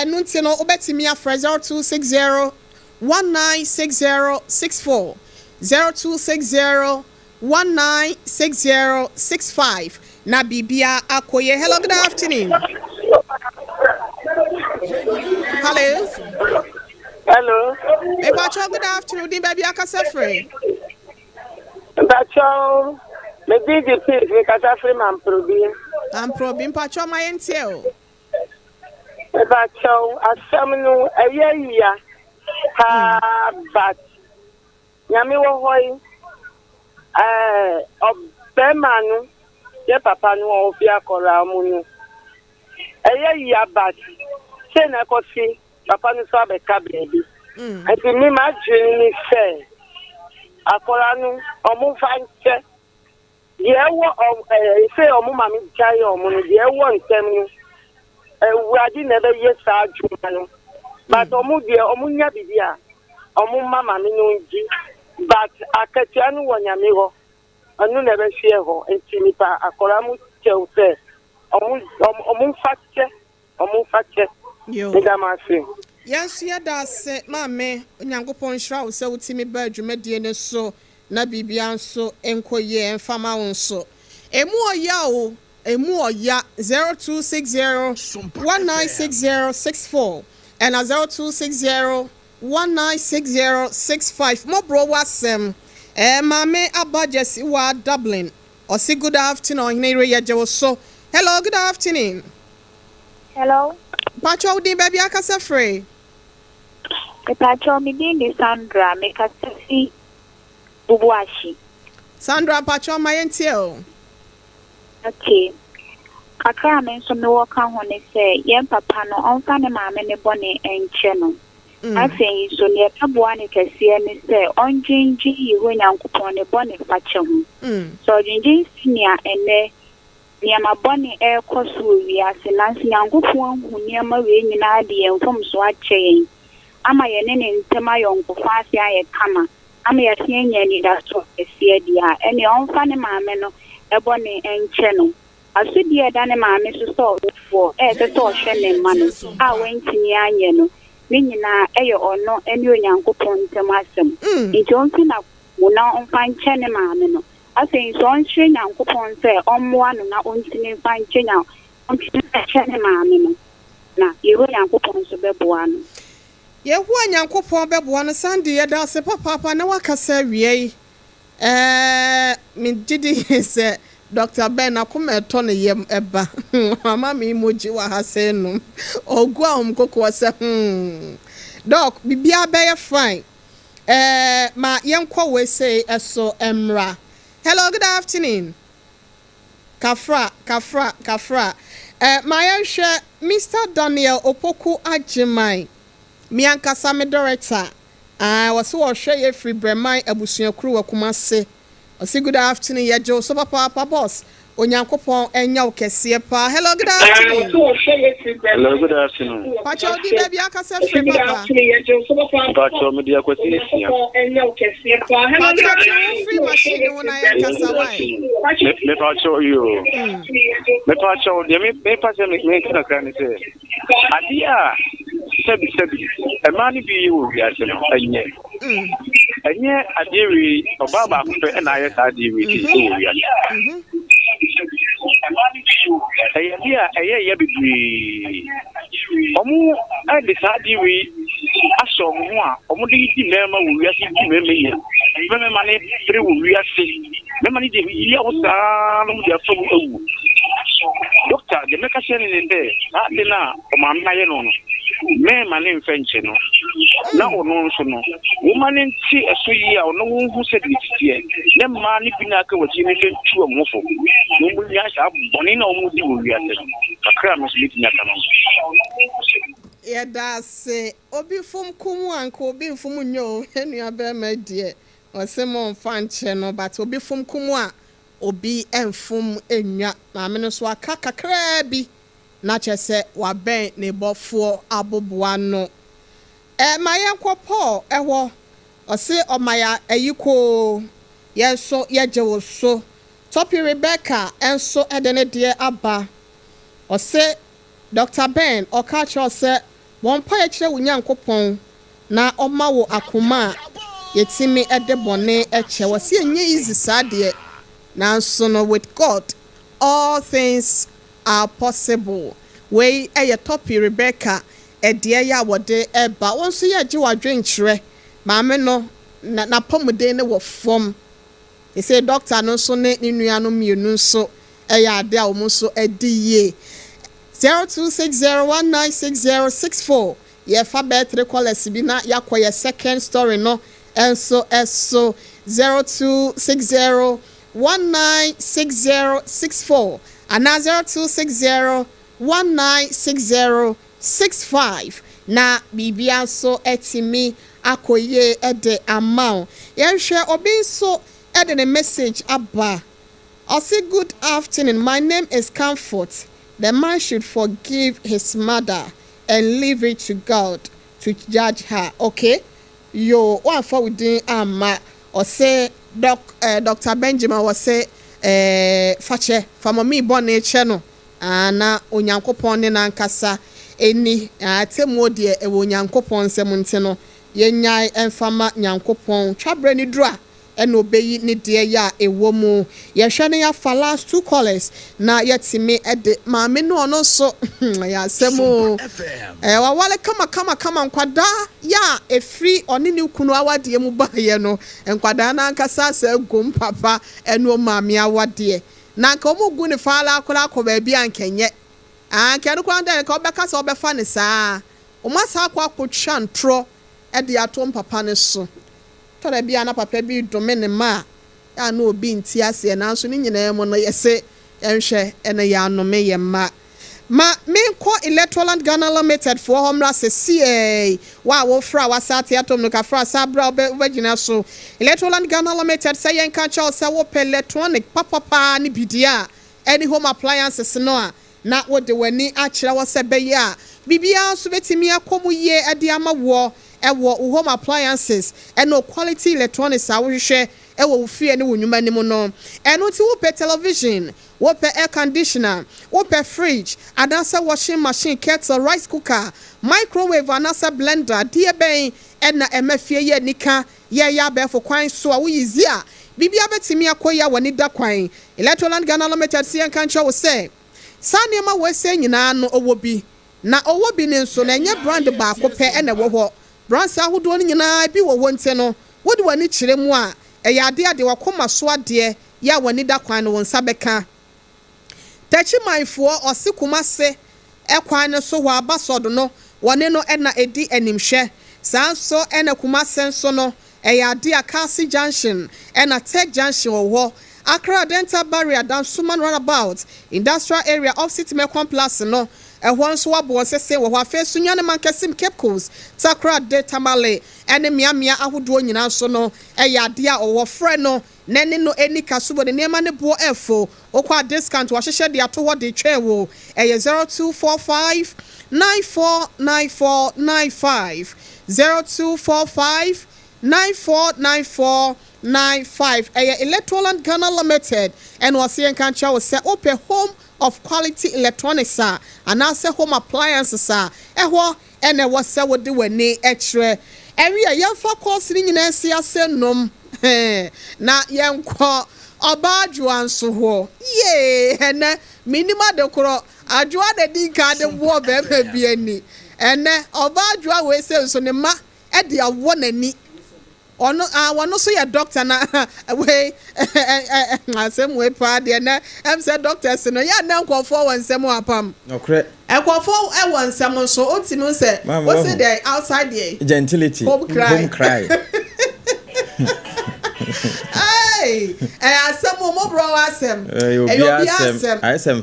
No nti no obetimi afra 0260 196064 0260 196065 na bibia akoye. Hello, good afternoon. Hello. Hello. Pacho, good afternoon. Di baby akasa free. Pacho, me did the pig we kasa free man probi. I'm probing Pacho my entail. Pacho, asem no eya ha but nyame wo hoy obema no ye papa no ofi akora mu no eya but say na ko si papa no so abeka baby ati mi ma dream say akora no omu fanche ye wo say omu mami chai omu no ye wo ntem no ewadi na be ye sa adwuma no but omu de omu nya bibia omu mama mi no nji but akatia no wonyame ho anu na be hie ho enti nipa akora mu chew say omu fache yo ndamase Yes, ya da se mame Nyankopon hira wo se wutimi ba adwumadie ne so na bibia nso enkoye enfama wo nso. Emu oya o, emu oya 0260196064 and 0260196065. Mọ́borọ̀ Asem. Mame Abajesi wa Dublin. Osi good afternoon. Oheneyere Yeboaa so. Hello, good afternoon. Hello. Pacho udi baby akasa free. Pacho mi di Sandra me kasisi bubuashi. Sandra Pacho mayentio. Okay. Kakra me nso me woka ho ne se yen papa no onfa ne maame ne bone enche no. Afei so ne taboa ne kase ne se onjinji yiwo Nyankopon ne bone fache ho. So jinjin senior ene niama bone ekoso wiase nansi Nyankopon hu niama we nyina de enfom so ache ama ye ne ntema yonkofa ase aye kama ama ye tienya ni da so ese dia ene onfa ne maame no ebone enche no asudie da ne maame so so ofo se so hwe ne ma no a wentini anye no ne nyina eye ono ene Onyankopon ntem asem nti onfi na wona onfa nche ne maame no asɛn so onhwe Nyankopon sɛ ɔmmoa no na ontini mfa nche nya ontini nche ne maame no na yeho Nyankopon so bɛboa no yeho Nyankopon bɛboa no sande yɛ da se papa na wakasa wie me didi sɛ Dr. Ben akoma eto ne yem eba mama mi moji wa hase no ogua omkoko se doc bibia be fine ma yenkwo we say eso emra. Hello, good afternoon. Kafra my yenhwe Mr. Daniel Opoku Agyeman mi ankasa me director was wo hwe ye free breman abusuakuru wakumase. Osi good afternoon, Yajo. So papa boss. Onyankopon enya okese pa. Hello, good afternoon. Hello, good afternoon. Pacho di baby akase free papa. Pacho me di akwesi sia. Pacho free machine wona yakasa why. Me pacho you. Me pacho de me pacho me kana kan se. Adia sebi e mani bi wo wiase no enye. Enye adiewi obaba akpe na aye sa adiewi ti wo wiase. Eye bibiri omu ade sa adiewi aso mu a omu de di mema wo wiase di mema ye. Mema ne pre wo wiase. Mema ni de ye wo sa no de afo awu. Doctor de meka shene ne de ade na o ma mma ye no no. Me mane mfenche no na ono nso no wo mane nti eso yi a ono wo hu se de titie ne ma ne bi na aka wachi ne tu amofo no mu nya sha boni na o mu di wo wiase kakra no sleep nya kana ye da se obi fum kumu anko obi fum nyo enua be ma die o se mo mfanche no but obi fum kumu a obi enfum enua na me no so aka kakra bi na chese wa ben ne bofo aboboa no ma yenkwo Paul ewo ose omaya ayiko yenso yejewo so Topi Rebecca enso edene de aba ose Dr. Ben okacho se wonpa ye kire Onyankopon na omawo akoma yetimi edebone eche wose enye easy sade na nso no with God all things are possible. We Topi Rebecca edie ya wode eba wonso ye gye wadwenkyere maame no na pomode ne wo fom e say doctor no so ne nua no mienu so ya ade a wo so ediye 0260196064 ye fa betre callers bi na yakoye second story no enso 0260196064 and 0260196065 na bibia so etimi akoye ede amount yenhwe obi so ede the message aba I say good afternoon, my name is Comfort. The man should forgive his mother and leave it to God to judge her. Okay, yo one for within or say Dr. Benjamin was say fache from me born channel na Onyankopon ne nankasa eni atemu de e wo Nyankopɔn nsɛm nti no yenyae emfama Nyankopɔn twabre ni dura ena obeyi ni de ya ewo mu ye hwe ne ya fa last 2 callers na yetimi ede maame no ono so ya asɛm wa wale kama nkwada ya efri oni ni kunu awade mu baye no nkwada na nkasa sa gum papa eno maame awade na nka omugu ni fa la akora akɔ bia ankenye kɛno kwa nda ka obeka sa obefa ne saa omasa akɔ akotwa ntro ede atom papa ne so tore bia na papa bi dome ne ma ya na obi nti ase na nso ni nyina mu no yese enhwe ene ya anome ye ma me ko Electoral Ghana Limited for homra se wa wo fra wa sate atom no ka fra sabra obagina so Electoral Ghana Limited say yen ka cha se wo electronic papa ni bidia any home appliances no a na wo de wani a kire wo se be ya bibia so betimi akomu ye ade ama wo ewo home appliances eno quality electronics a wo hwehwe ewo fie ne wonwuma ni mu no eno ti wo pe television wo pe air conditioner wo pe fridge anasa washing machine kettle rice cooker microwave anasa blender die ben ena emafie ye nika ye ya be for kwan so a wo yizi a bibia betimi akoya woni da kwan Electoral Ghana Limited CN kancho wo say sane ma wo se nyina no owobi na owobi ne nso na enye brand ba akopɛ ena wo ho brands ahodo no nyina bi wo wonte no wodi wani kire mu a eya ade wakoma so ade ya wani da kwan no wonsa beka tachi manfo osikuma se ekwan no so ho abasodo no woni no ena edi animhwe sanso ena kuma senso no eya ade akasi junction ena tech junction wo Accra Dental Barrier down Suman Runabout industrial area opposite Mekwan Place no ehwo nso wabo sese wo hwa fe sunyane mankesim Cape Coast Takra de Tamale ene miamia ahodo nyina so no eya de a owo frɛ no nene no eni kasubo de nema ne bo efo okwa discount wa hyehyɛ de ato ho de twewo eye 0245 949495 0245 949495 Electoral Ghana Limited and was saying can chow say open home of quality electronics and also home appliances ehwo ene was say wo de wani extra area yan fa course ni nyina sia senom na yenkɔ obadwo anso ho ye ene minima de kro adwo de din ka de wo be bi ani ene obadwo we say so ne ma e de awo nani ono wono so ya doctor na we asem we pa de na em say doctors no ya na nkofo wonsem apam okre ekofo e wonsem so otimi say o say the outside there gentility home cry hey asem Mọ́borọ̀ Asem asem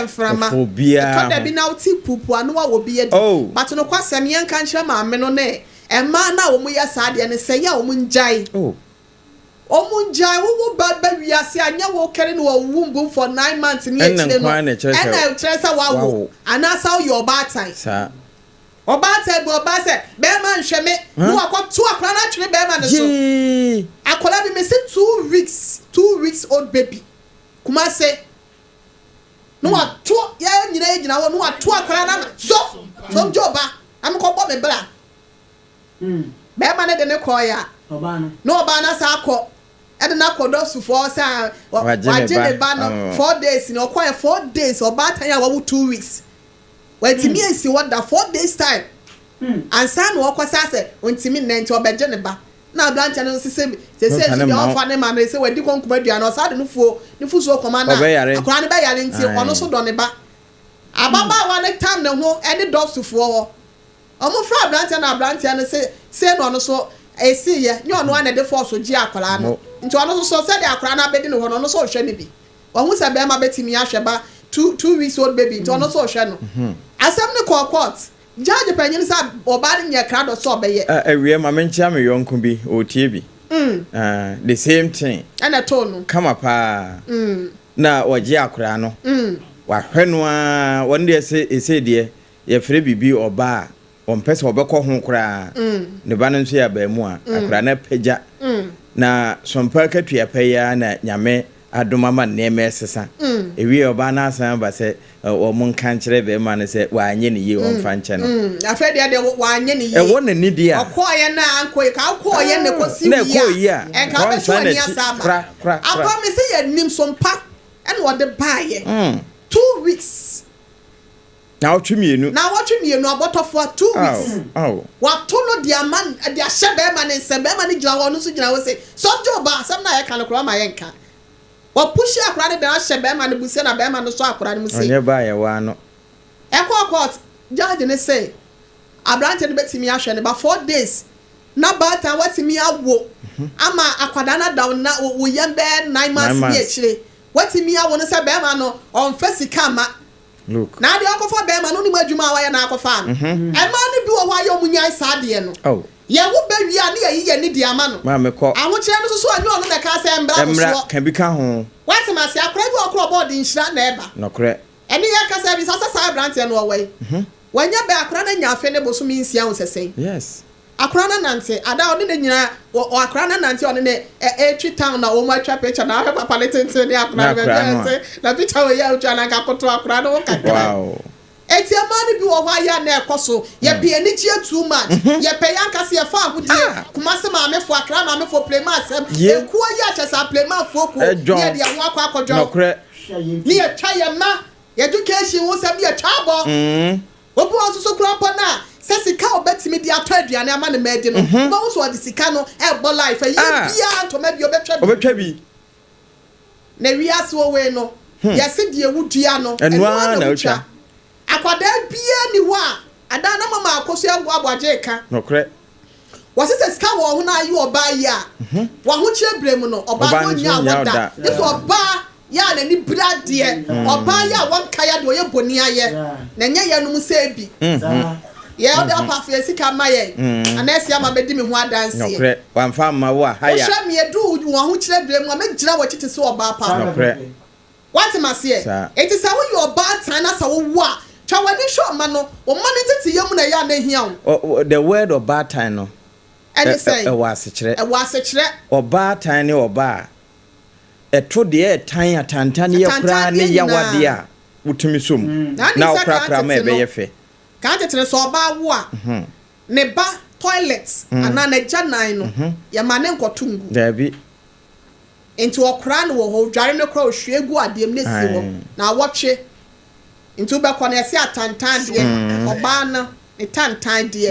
frama obia to da bi na uti pupu anu wa obi edi but no kwasem yen kan kire ma me no ne Emma na omu ya saade ne se ya omu njai omu njai wo ba wiase anya wo kere no wumbu for 9 months ni ekire no ena tresa wawo anasa your batan sa obatan bo ba se be ma nhwe me no akoto akra na twere be ma ne so akola bi me se 2 weeks old baby kuma se no ato ya nyina wo no ato akra na so joba am ko bo me bra Bema ne de ne koya no oba na sa akọ e de na kodo su for sa waje ne ba no 4 days no koya 4 days oba tan ya wo 2 weeks wetimi esi wonder 4 days time and san wo kwasa se ontimi nenti obeje ne ba na branch no se the offer ne ma na se wadi konkuma dua no sa de no fuo ne fuso koma na akora ne ba yare nti ono so do ne ba ababa wa ne time ne ho e de do su fuo omo fra branch na say no so esi ye nyo no na de force gi akwara no nti ono so say de akwara na bedi no ho no so hwe ne bi ohun se be ma betimi ahwe ba 2 weeks old baby nti ono so hwe no asem ne court judge panyin sa obari nye krado so obeye awie ma menchia me yonko bi otie bi the same thing ana to no kama pa na ogi akwara no wa hwe no a won de ese de ye fere bibi oba on pese obekọ ho kra ne ba nso ya ba mu a akra na pagya na sompa katua paya na nyame adomama nneema esesa ewie oba na asan ba se o mon kan kire be ma ne se wa anye ne ye on fa nche no afre de wa anye ne ye e won ne di a okoye na ankoye ka okoye ne kosi wi a e ka be so ni asaba apa me se ye nim sompa and what the buy 2 weeks na otwemienu aboto for 2 weeks what to no dia man dia hye man nse be man gira wo no so gira wo se so job asem na ye kan kro ma ye nka wa push akra de da hye be man busie na be man so akra mu se onye ba ye wa no ekwa court judge ne say abrante de betimi ahwe ne ba 4 days na ba tan watimi awo ama akwada na down na wo ye be 9 months bi ekire watimi awo ne se be man no on fasika ma look na de akofa be man no ni madwuma wa ye na akofa no e ma ne bi wo wa ye omunya isa de no ye wo be wi a ne ye ni de ama no ma me ko awo kire no so anyo no me ka se embra kan bi ka ho watimi ase akra bi okro board nshira na eba no kre eni ye ka se bi sa abrante no wo wanya be akra na nya afe ne boso mi nsia ho sesen yes akra na nante ada oni ne nyina o akra na nante oni ne etwi town na o ma twa picture na ha papa letente ne akra be na picture we ya utwa na ka koto akra no kakra wow eti amani bi wo hwa ya na ekoso ye be ani chie too much ye pe yanka se ye fa ahudie kuma se ma mefo akra ma mefo play ma asem ekuo ya chesa play ma foko ye dia ho akwa akojo no kre ni ye twa ye ma education wo se bi ye twa bo obu osusu kura po na se sika obetimi di ato aduane ama ne medi no ba wo so odi sika no e bo life ye bia to ma bi obetwa bi na wiase wo we no ye se die wudua no enu na utwa akwada bia ni ho a ada na mama akoso agwa agwaje ka no kre wose se sika wo ho na ayi oba yi a wo ho chirebrem no oba no nya woda eso oba ya na ni brade oba ya won kaya de oye boni aye na nya ye no mu se bi ye oda pa fe sika maye anesi ama bedi me ho adanse no kre wan fa ma wo haya wo hwa me edu wo ho chirebrem ma gira wo chite so oba pa no kre what am I say it is how you oba tan na sa wo wo a twa wani sho ma no o ma ne tete yam na ya na hia wo the word of bad time no and say e was kire oba time ne oba eto de tan atantane ye kra ne ya wade a wutumi som na okra ma ebe ye fe ka tetere so oba wo a ne ba toilet ana na janan no ya ma ne nkotungu da bi into okra no wo dware ne kra ohwegu adem ne si wo na wotwe into be kwa na se atantan de oba na etantan de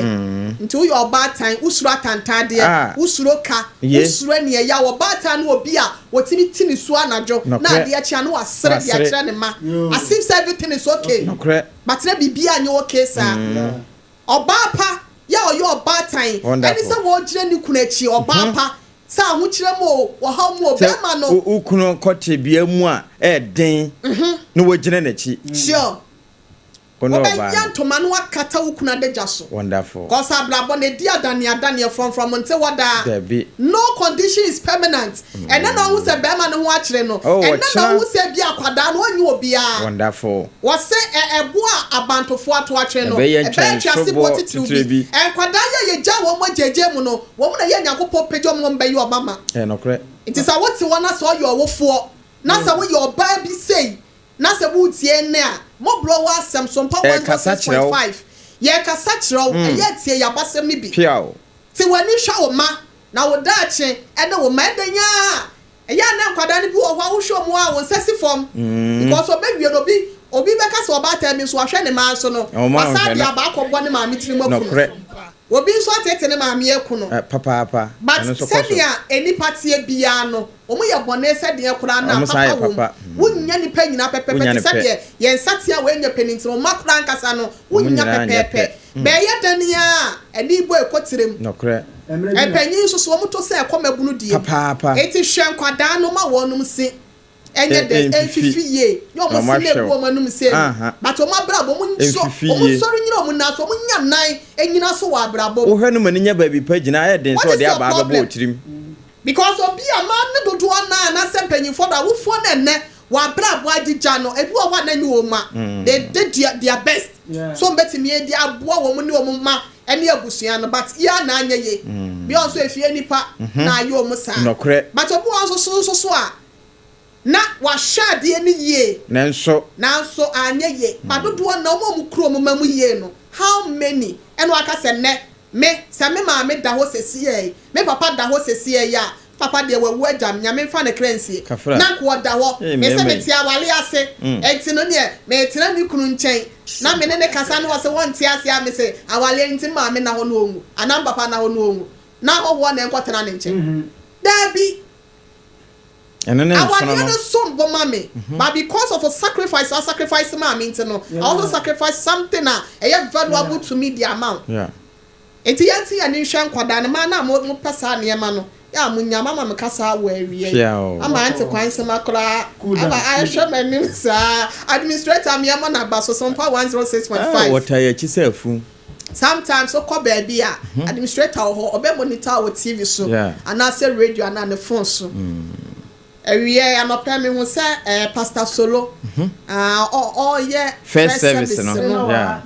into yo oba tan usuro atantan de usuro ka usuro ne ya oba tan no obi a wotimi tini so anajo na de acha no asere de acha ne ma asim say everything is okay but na bibia anye okay sa oba pa ya oyo oba tan eni se wo gire ni kuna chi oba pa sa hu kire mo wo ha mo be ma no ukunu kote bia mu a den no wo gire na chi sure ono ba yantoma no akata ukuna deja so wonderful cause ablabo ne dia dania from until wada no condition is permanent and na hu se be ma no ho akire no and na hu se bi akwada no onyi obia wonderful wo se ebo a abantofo ato akire no e be twase potiti bi enkwada ye ja wo mo jeje mu no wo mo na ye nyakopo pejo mo mbe yo mama no kre it is a what you wanna so your wofo na sa wo your ba bi say na se bu tie ne a Mọ́borọ̀ Asem Sompa 106.5 ye kasa kyerɛw ye tie ya basem ni bi piao ti wani hwa wo ma na wo daache e de wo ma edanya ya na nkwada ni bi wo hwa wo hwo mu a wo nsasi fom because obewie no obi be kasa oba ta mi so ahwe ne ma so no wasa dia ba akɔbɔ ne ma mi tiri mu obi so atete ne ma mi eku no papa but sɛdia eni patie bia no omo ye bone sɛdia kura na papa wo wunya ni pa nyina pepepe sɛdia ye nsatia we nya peninti o makura nkasa no wunya pepepe be ye dania eni bo ekotirem no kre empanyin so so omo to sɛ ekɔmabunu die papa eti hwɛ nkwada no ma wonum si enye de enfifiye yo mo sine ko mo anum se but o ma brabo mo nso o mo sori nyina o mo na so mo nya nan enyina so wa brabo wo hwe no mani nya ba bi pa gina ya den so de aba aba bo tirim because obi ama ne dodo na sempanyin for da wo fo na ne wa brabo agija no ebi o wa na nyi o ma they did their best so mbetimi e di aboa wo mo ne o mo ma ene agusua no but ya na anya ye bi on so efie nipa na ayo mo sa no kre but obi on so a na wa shade ni ye nanso anya ye badodo na omo kuro mamu ye no how many eno aka se ne me se me ma me da ho sesiye me papa da ho sesiye ya papa de wewu agam nya me fa ne krensie na ko da ho me se me tia wale ase enti no ne me tira mi kunu nchen na me ne kasa no se won tia ase a me se awale enti ma me na ho no onwu anam papa na ho no onwu na ho na enkwatena ne nchen dabi and then I want to son mommy, but because of a sacrifice, I sacrifice my no. I also sacrifice something valuable to me the amount. Yeah. Enti yanti anishan kwada na mana mo pesa ne ma no. Ya munya mama me kasa wa wie. Ama anti kwanse makra. Ama I show my name sir. Administrator me ama na ba so Sompa 106.5. What are you chisefu? Sometimes so call baby administrator or obe monitor with TV so. And I say radio and on the phone so. Every I'm not paying me say Pastor Solo. Yeah. First service, no. Yeah.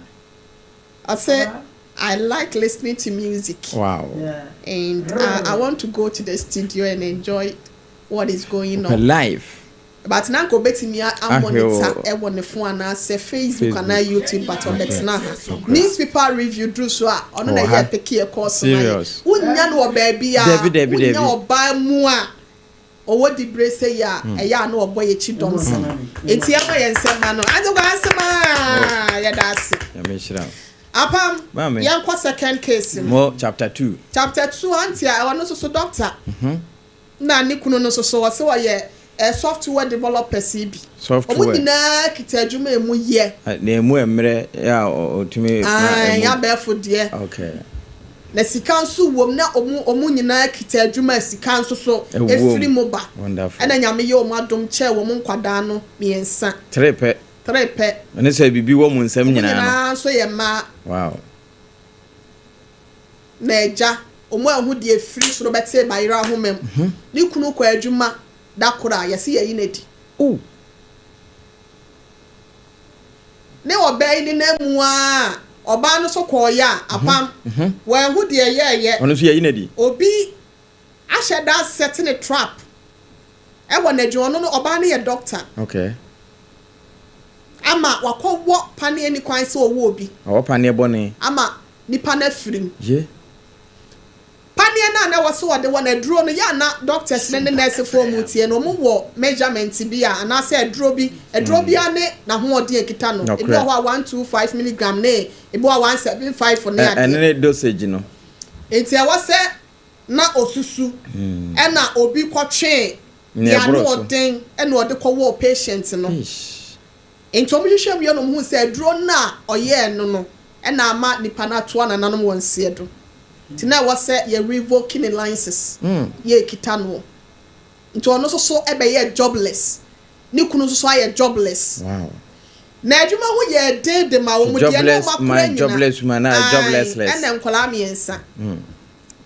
I say I like listening to music. Wow. Yeah. And I want to go to the studio and enjoy what is going on. Live. But now go back to me. I'm monitor. I want the phone and say Facebook and YouTube. But on that's now. Newspaper review do so. On the year picky a course. Serious. Unya no baby. Debbie. Unya buy more. Owo di brace ya eya na oboy echi donsa enti ama ye nsema no Mọ́borọ̀ Asem ya dase ya mehira apam yan kwa second case mo chapter 2 anti a wono so doctor na ni kunu no so wo se wo ye software developer CB software omudina kita adwuma emu ye na emu emre ya otumi na ya befo de okay na sikanso wom na omu nyina kita adwuma sikanso so efiri moba ana nyame ye omu adom che wom nkwada no miensa trepe ene se bibi wom nsam nyina no so ye ma wow na eja omu ahudi efiri so bete bayira ahomem ni kunu kwa adwuma dakora yesi ye yinedi ne obey ni na mu a oba no so koya apam wan hu de ye ono so ye yinedi obi asheda setting a trap e wona dwo no oba no ye doctor okay ama wakọwọ pane ni kwan se owo obi o pane bone ama nipa na firim ye pane na wose wode wona duro no ya na doctors ne nurse form tie no mo wo measurement bi a na se duro bi ane na ho ode ekita no ebi ho 125 mg ne ebi ho 175 for na ene dosage no enti wose na osusu e na obi kwotwe ya no oden e na ode kwo patient no enti omo hwehwem yo no hu se duro na oye no e na ama nipa na to na nanom wonse do tina wase ye revoking the licenses ye kitano nti ono so ebe ye jobless ni kunu so ye jobless wow na adwuma ho ye de ma wo mu de no ma jobless man na joblessless ene nkola miensa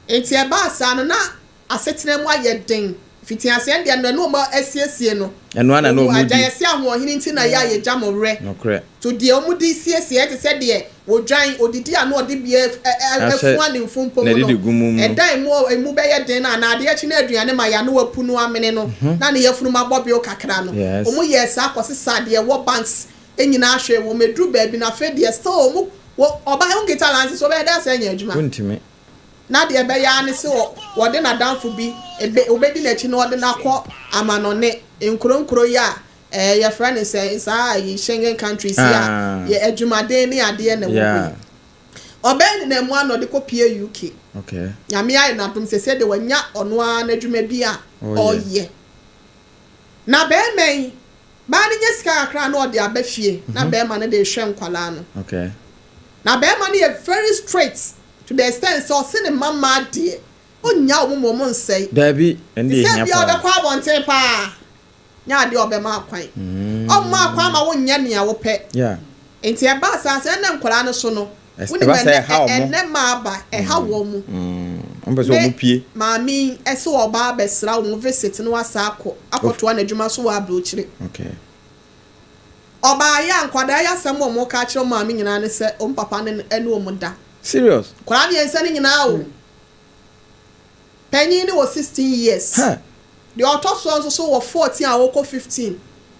enti e ba asa no na asetena mu aye den fiti ase ende no ma asiesie no eno ana no mu di ajayese ahohini nti na ya ye jamore no kre to de omudi siesie te se de odwan odidi ano ode bia efuan ne mfumpo no edan mu emu be ye den na ade achi na aduane ma ya no wapu no amene no na ne yafunu mabobe o kakra no omu ye sa akosesa de wo banks enyina ahwe wo medru ba bi na fe de still omu oba he ngita lanse so be da se anya adwuma untime na de be ya ne se wo de na danfo bi obedi na chi no de na kọ amanone nkuro ya your friend is saying Schengen countries ya ye adwumade ni ade na wo oben na mu ano de kopie UK okay nyame ayi na dum se de wanya ono a na adwuma bi a oye na be men ba ni nyesika akra na ode abafie na be ma ne de hwe nkwala no okay na be ma ne very straight to the extent so se ne mama de onya wo mo nsei dabi ende nya pa se bi obekwa abonte pa nya de obema kwan ma kwan ma wonnya nea wo pe enti e ba sa se na nkwala no so no woni ene ma ba e ha wo mu ombeso mu pie maami ese oba besra wo visit no wasa akoto na adwuma so wa abrochire okay oba ya nkwada ya sam mo ka kire maami nyina ne se papa ne ene o mu da serious kwala ne ense ne nyina o penyi ni wo 16 years the auto so were 14 and woko 15.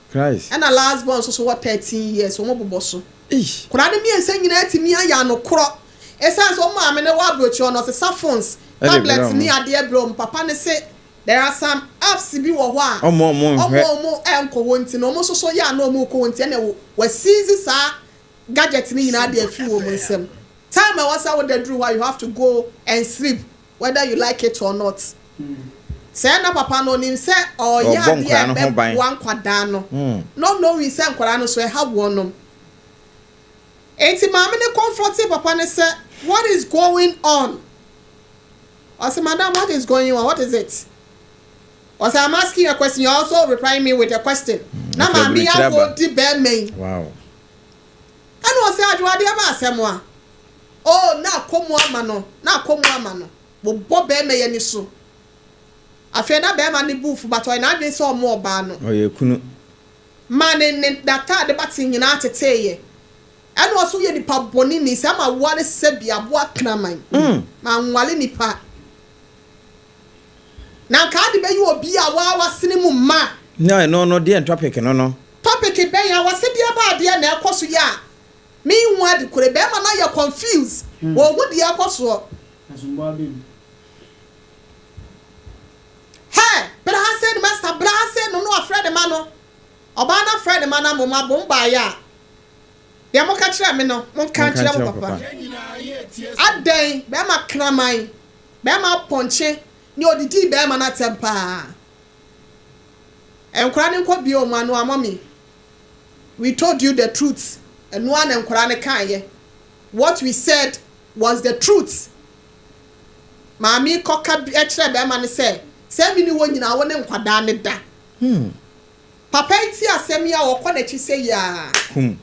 Christ. And the last born so what 13 years so mo boboso. Ish. Kuna me and saying na ti mi aya no kro. Esa so ma me ne wa brocho no se phones. Tablets ni ade bro papa ne say there are some apps bi wo ho a. Omo enko wonti no mo so ya na omo ko wonti na we seize sa gadget ni na ade afi wo mo nsem. Time I was out with the drew why you have to go and sleep whether you like it or not. Say na papa no nim say or ya be one kwada no. No we say nkwara no so e have one no. Enti mama ne comforting papa ne say what is going on? I say madam what is going on? What is it? I say I'm asking a question you also reply me with a question. Na mama ya go di be me. Wow. And I say adwade aba asem a. Oh na komu ama no. Bo be me ye ni so. Afi na be ma ni bufu but o na adwen so mo oba no. Oh ye kunu. Man ne data de batin nyina teteye. And also ye nipa boni ni se ma wale se bia bo akraman. Ma nwale nipa. Na ka de be you obi a wa sene mu ma. No dey topic no. Topic be ya wa se dia ba de na ekoso ya. Meanwhile, could be man you're confused. Well, what the apostle? Hey, but I said, Master, but I said, no, a friend, man, Obana friend, man, Mama Bombaya. The Mokacha, Mino, Monkancha, Papa. A day, Bama Kramai, Bama Ponche, no, the tea Bama Tempa. And crying could be your man, mommy. We told you the truth. And one and Korane what we said was the truth. Mami koka etre be man say me ni won nyina won nkwada ne da. Papa iti asem ya wo kwa na chi say ya. Ena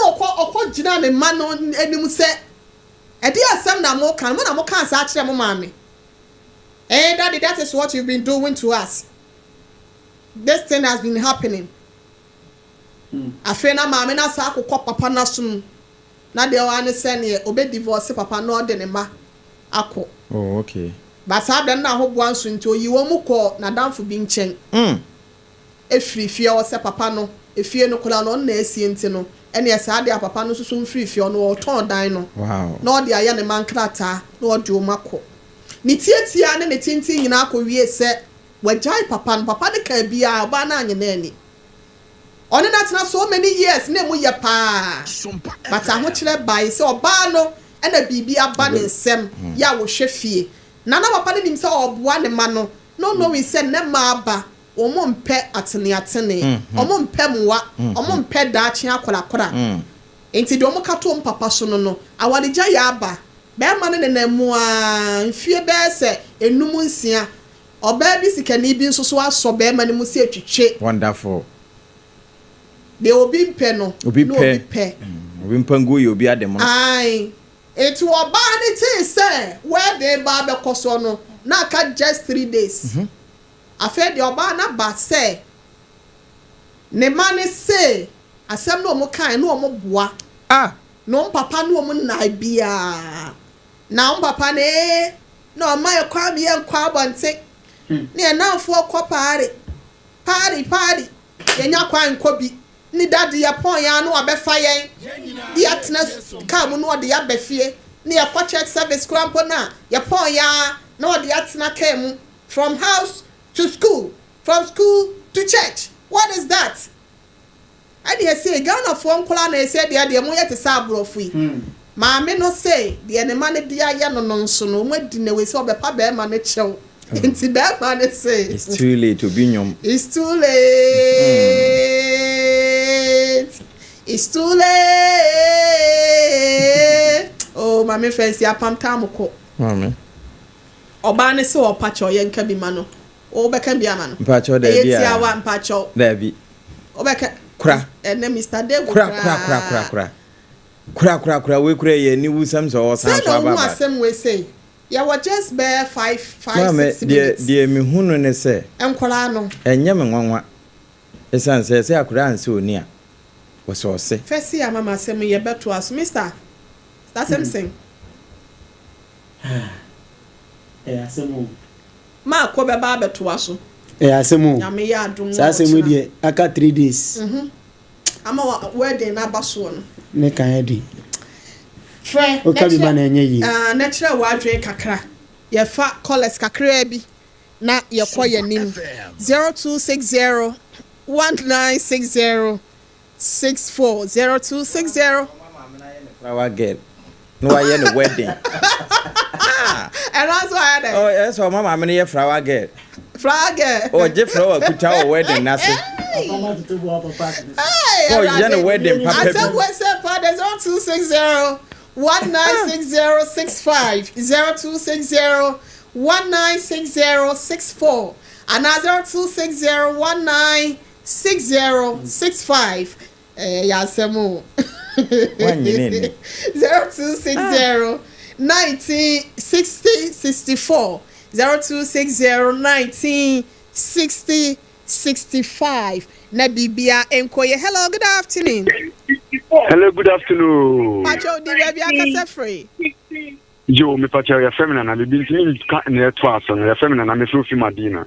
okọ gina ne ma no anim say e di asem na mo kan sa akire mo mami. Daddy, that is what you've been doing to us. This thing has been happening. Afena mama na sa akokọ papa na sum na de wa ne se ne obe divorce papa no de ne ma akọ. Oh okay. But abda na ho bo anso nti oyiwo mu kọ na danfo bi nchen. Efiri fie o se papa no efie no kola no na esie nti no ene esa ade papa no susu mfiri fie no o ton dan no. Wow. Na ode aya ne man krata na ode o makọ. Ni tietia ne ne tintin nyina akọ wie se wajai papa no papa de ka bia ba na anye na ani. On that not so many years, name we pa. But I want you by so bano and a baby abandon sem, ya wo shefie. Nana papa himself or one mano, no, we send them maba, or mum pet atene, or mum pemwa, or mum pet dachia kola. Ain't it domocatum papa sono, I want the jayaba, bear man and them moi, fear bear say, a numunsia, or babies can even so bear man musia to check. Wonderful. They will be penno. Obi pe. Obi mpangu you be adem. Aye. It will ban it say where they barbe koso no. Na ka just 3 days. I fed the obana ba say. Ne man say asem no mo kan no mo boa. Ah. No papa no mo na bia. Na papa ne no my kwa me en kwa bonte. Ne na fo kwa party. Yenya kwa nkobi. Ni daddy ya pon ya no abefa yen di atena kam no de ya befie ni ya kwa church service krampo na ya pon ya no de atena kam from house to school, from school to church. What is that? I dey say Ghana for nkola na say de mo yete sa abrofu yi maame no say de ne ma ne de ya no nso no mo di na we say obepa be ma ne chew. Inti be ma ne say it's too late to be nyom. It's too late. It's too late. Oh, my friends, ya pam tamoko. Mama. Oba ne se opacho ye nka bi ma no. O be kan bi ama no. Mpacho da bi. Eti awa mpacho. Da bi. O be ka kura. Ene Mr. Dego kura. We kura ye ni wusam so o san so aba. Say no asem we say. Ya wa just bear 5 6 minutes. Die me hunu ne se. Enkola no. Enye me nwanwa. Esan se akura anse oni a. So say first year mama say me ye beto as Mr. That's him sing. Asem. Ma ko be ba beto aso. Asemu. Nyame ya adom. Sa asemu die aka 3 days. Ama wedding na baso no. Ne kan di. Frɛ. O ka bi ba na enye yi. Natural wadwe kakra. Ye fa collars kakra bi na ye kɔ yanim. 0260 1960 64 0260 flower girl. No I hear the wedding. And also I had Oh yes, so mama me hear flower girl. Flower girl. Oh je flower kuta wedding na so. Hey, oh you the wedding papa. I said what say father 0260 196065 0260 196064 and 0260 196065 Yasemu 0260 1960 64 0260 1960 65 na bibia enkoye. Hello, good afternoon. Hello, good afternoon. Pacho di baby akasa free. Yo, me pacho ya feminine na bibi ntini ka na etwa so na feminine na me fi Madina.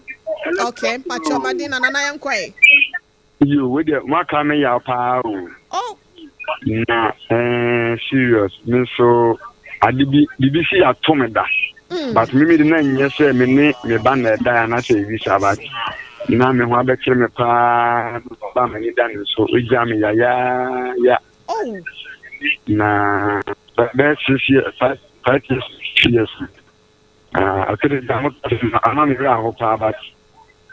Okay, Pacho Madina na na yankwae. Yo, we dey maka me ya pa o. Oh. Na serious. Me so adibi bibi si atomeda. But me dey na nye say me ne me ba na da na say bi sabat. Na me ho abekire me pa ba me ni dan so ejia me ya. Oh. Na that's 6 years 5 years. I could have I'm not around for but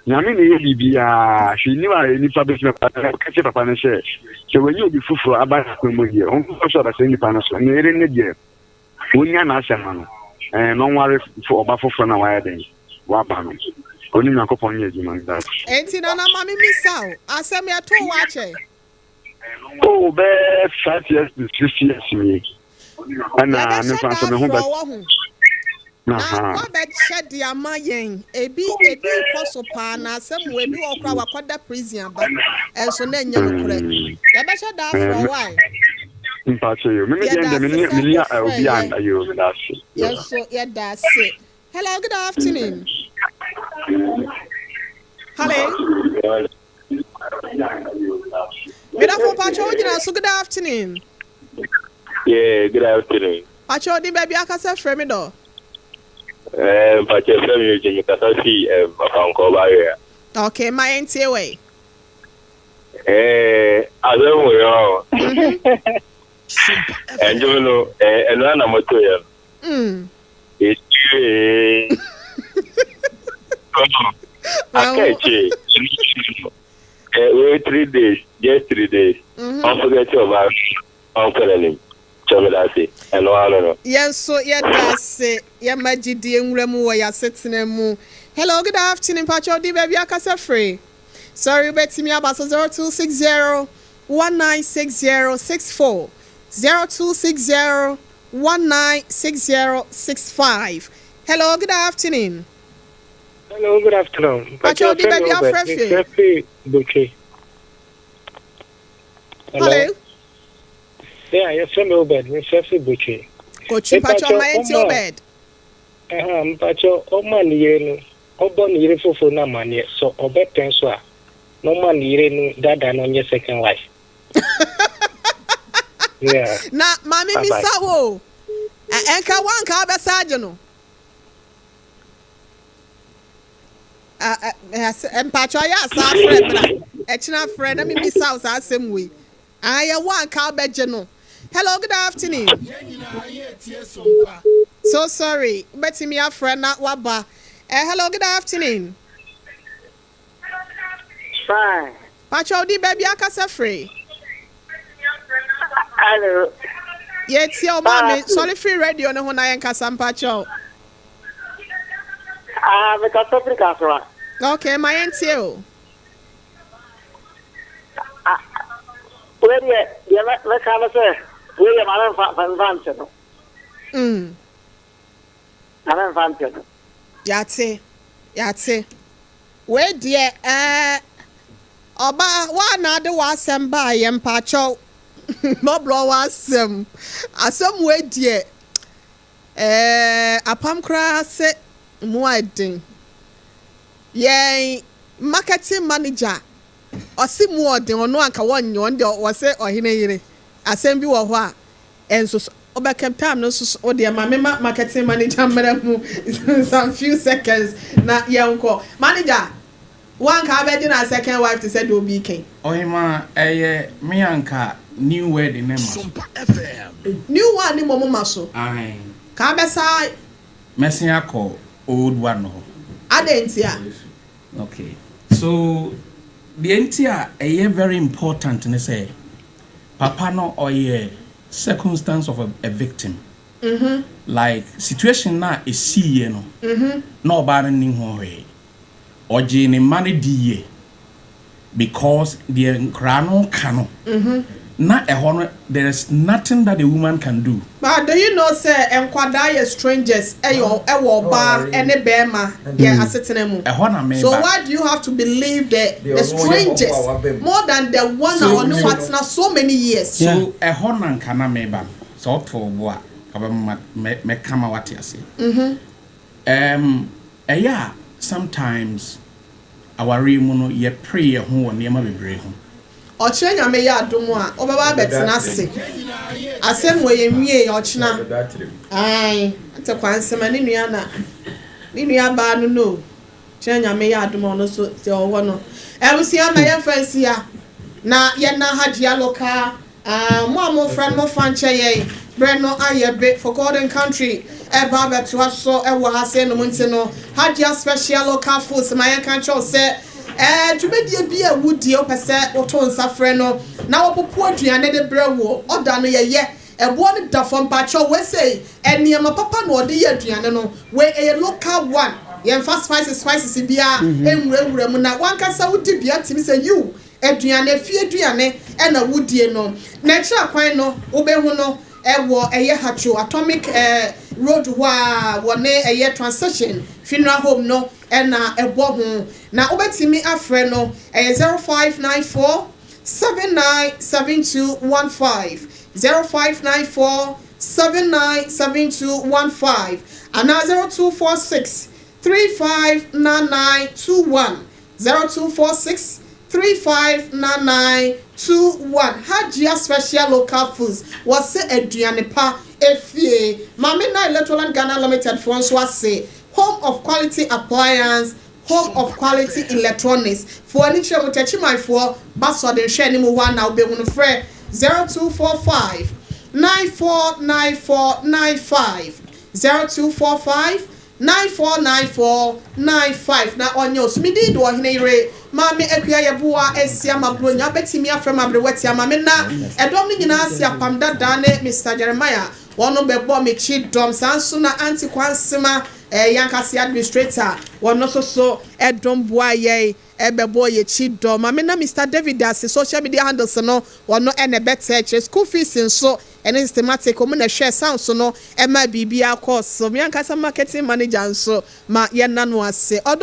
Yami ni bibia she knew I any public catch up and share. So when you be full for about Kumoye, also the same panel, near in the year. Unya Asam and no worry for about for now. I think Wapano. Only a couple of years man that. Ain't it on a mammy miss out? I said me a two watcher. Oh, bad 5 years to 6 years me. And I'm from the home. Na bet shed the amayen ebi koso pa na asem we bi okra wakwada prison ba enso na nya no kure ya be shed that for a while mpache yo me obi anda yo me that yes so yeah that's it. Hello, good afternoon. Hello. Good afternoon, Pacho. Good afternoon. Yeah, good afternoon. Pacho, di baby akasa frame do. But your family you can see Uncle Barrier. Okay, my auntie way. I don't know. And you know, and one I'm it's okay. Wait 3 days, just 3 days. Don't forget about Uncle and and no. Yes, so yeah, that's it. Yeah, Majidi and Remu were ya sitting mu. Hello, good afternoon, Pacho di baby akasa free. Sorry, betting me about 0260 1960 64 0260 1960 65. Hello, good afternoon. Hello, good afternoon. Pacho di baby afrefe. Hello. Yeah, yes, I'm Obed. I'm Sefi Buchi. Coach Pacho, my auntie Obed. Pacho, Oman Yenu, Obon Yerifu for no money, so Obed Penswa. No man Yenu, that on your second life. Yeah. Na, Mammy Misawo. Enka one car besajano. And Pacho, yes, our friend. Echina friend, I mean, Miss House, our same way. I one car bedjano. Hello, good afternoon. So sorry, but me a friend not waba. Hello, good afternoon. Fine. Pacho di baby akasa free. Hello. Yes, your mommy. Sorry, free radio no hona yen kasa Pacho. Me kasa free kasa. Okay, my auntie. Where you let come say. We are man fancy. Man fancy. Yate. Where dear Oba wa na de wa asem ba yem Pacho. Mọborọ Asem. Asem we dear apam kra se mu adin. Yen marketing manager ɔsi mu ɔden ɔno anka wɔnyɛ ɔn de wɔsɛ Oheneyere asɛm bi wɔ hɔ a ɛnso ɔbɛkɛm time no so ɔde ma marketing manager mmerɛ mu some few seconds na yɛnkɔ manager wanka abɛgye na second wife to say do be king Ohima me anka new wedding name Sompa new one ni momo maso aye ka besa mesin akọ old one no adentia okay so the entia very important ne say papa no oye circumstance of a victim like situation na e see no no ba ni ho he oje ni mane die because the crano cano na ehon there is nothing that a woman can do. But do you know say enkwada strangers ewo ba ene bema ye asetena mu. So why do you have to believe the strangers more than the one that on partner so many years? So ehon na kana meba so to bo a ka me kama wate ase. Sometimes our remuno ye pray ho niema bebre ho. Ochenya me ya adomu a obaba betena se. Asem we yemwie ya ochena. Ai, ate kwansema ni nua na. Ni nua ba no. Ochenya me ya adomu no so te owo no. Ebusia ma ye fancy ya. Na ye na hagia loka mo friend mo fanche ye. Breno ayebe for golden country. Eba beto so ewo hase no munti no. Hagia special local foods my country say dwumadie bi a wudi opese oto nsafre no na wopopo aduane de brewo oda no ye ebo no da fom pacho we say eniema papa no ode ye aduane no we a local one ye fast spices bia enwurawura mu na wankasa wudi bia timi say you aduane fie aduane e na wudie no na kira kwan no obehu no ewo eye hacho atomic road wa wone eye transition funeral home no na ebo ho na obetimi afre no 0594 797215 0594 797215 and 0246 359921 0246 359921 Hagia special local foods was say aduane pa efie mame na electoral Ghana limited for so say home of quality appliance home of quality electronics for any share with my for baso den share ni mu one now be hunu frɛ 0245 949495 0245 949495 na onyo smidi do Oheneyere Mame Yeboaa Yeboaa Asiamah bronya betimi afrem abrewati amame na edom ni nyina asia pamda dane Mr Jeremiah wono bebo me chi dom sanso na anti kwansema yankasi administrator wono so edom boa ye ebebo ye chi dom mame na Mr David as social media handles no wono ene better school fees nso ene systematic omo na share sound no ema bibia course so yankasa marketing manager nso ma ye nano ase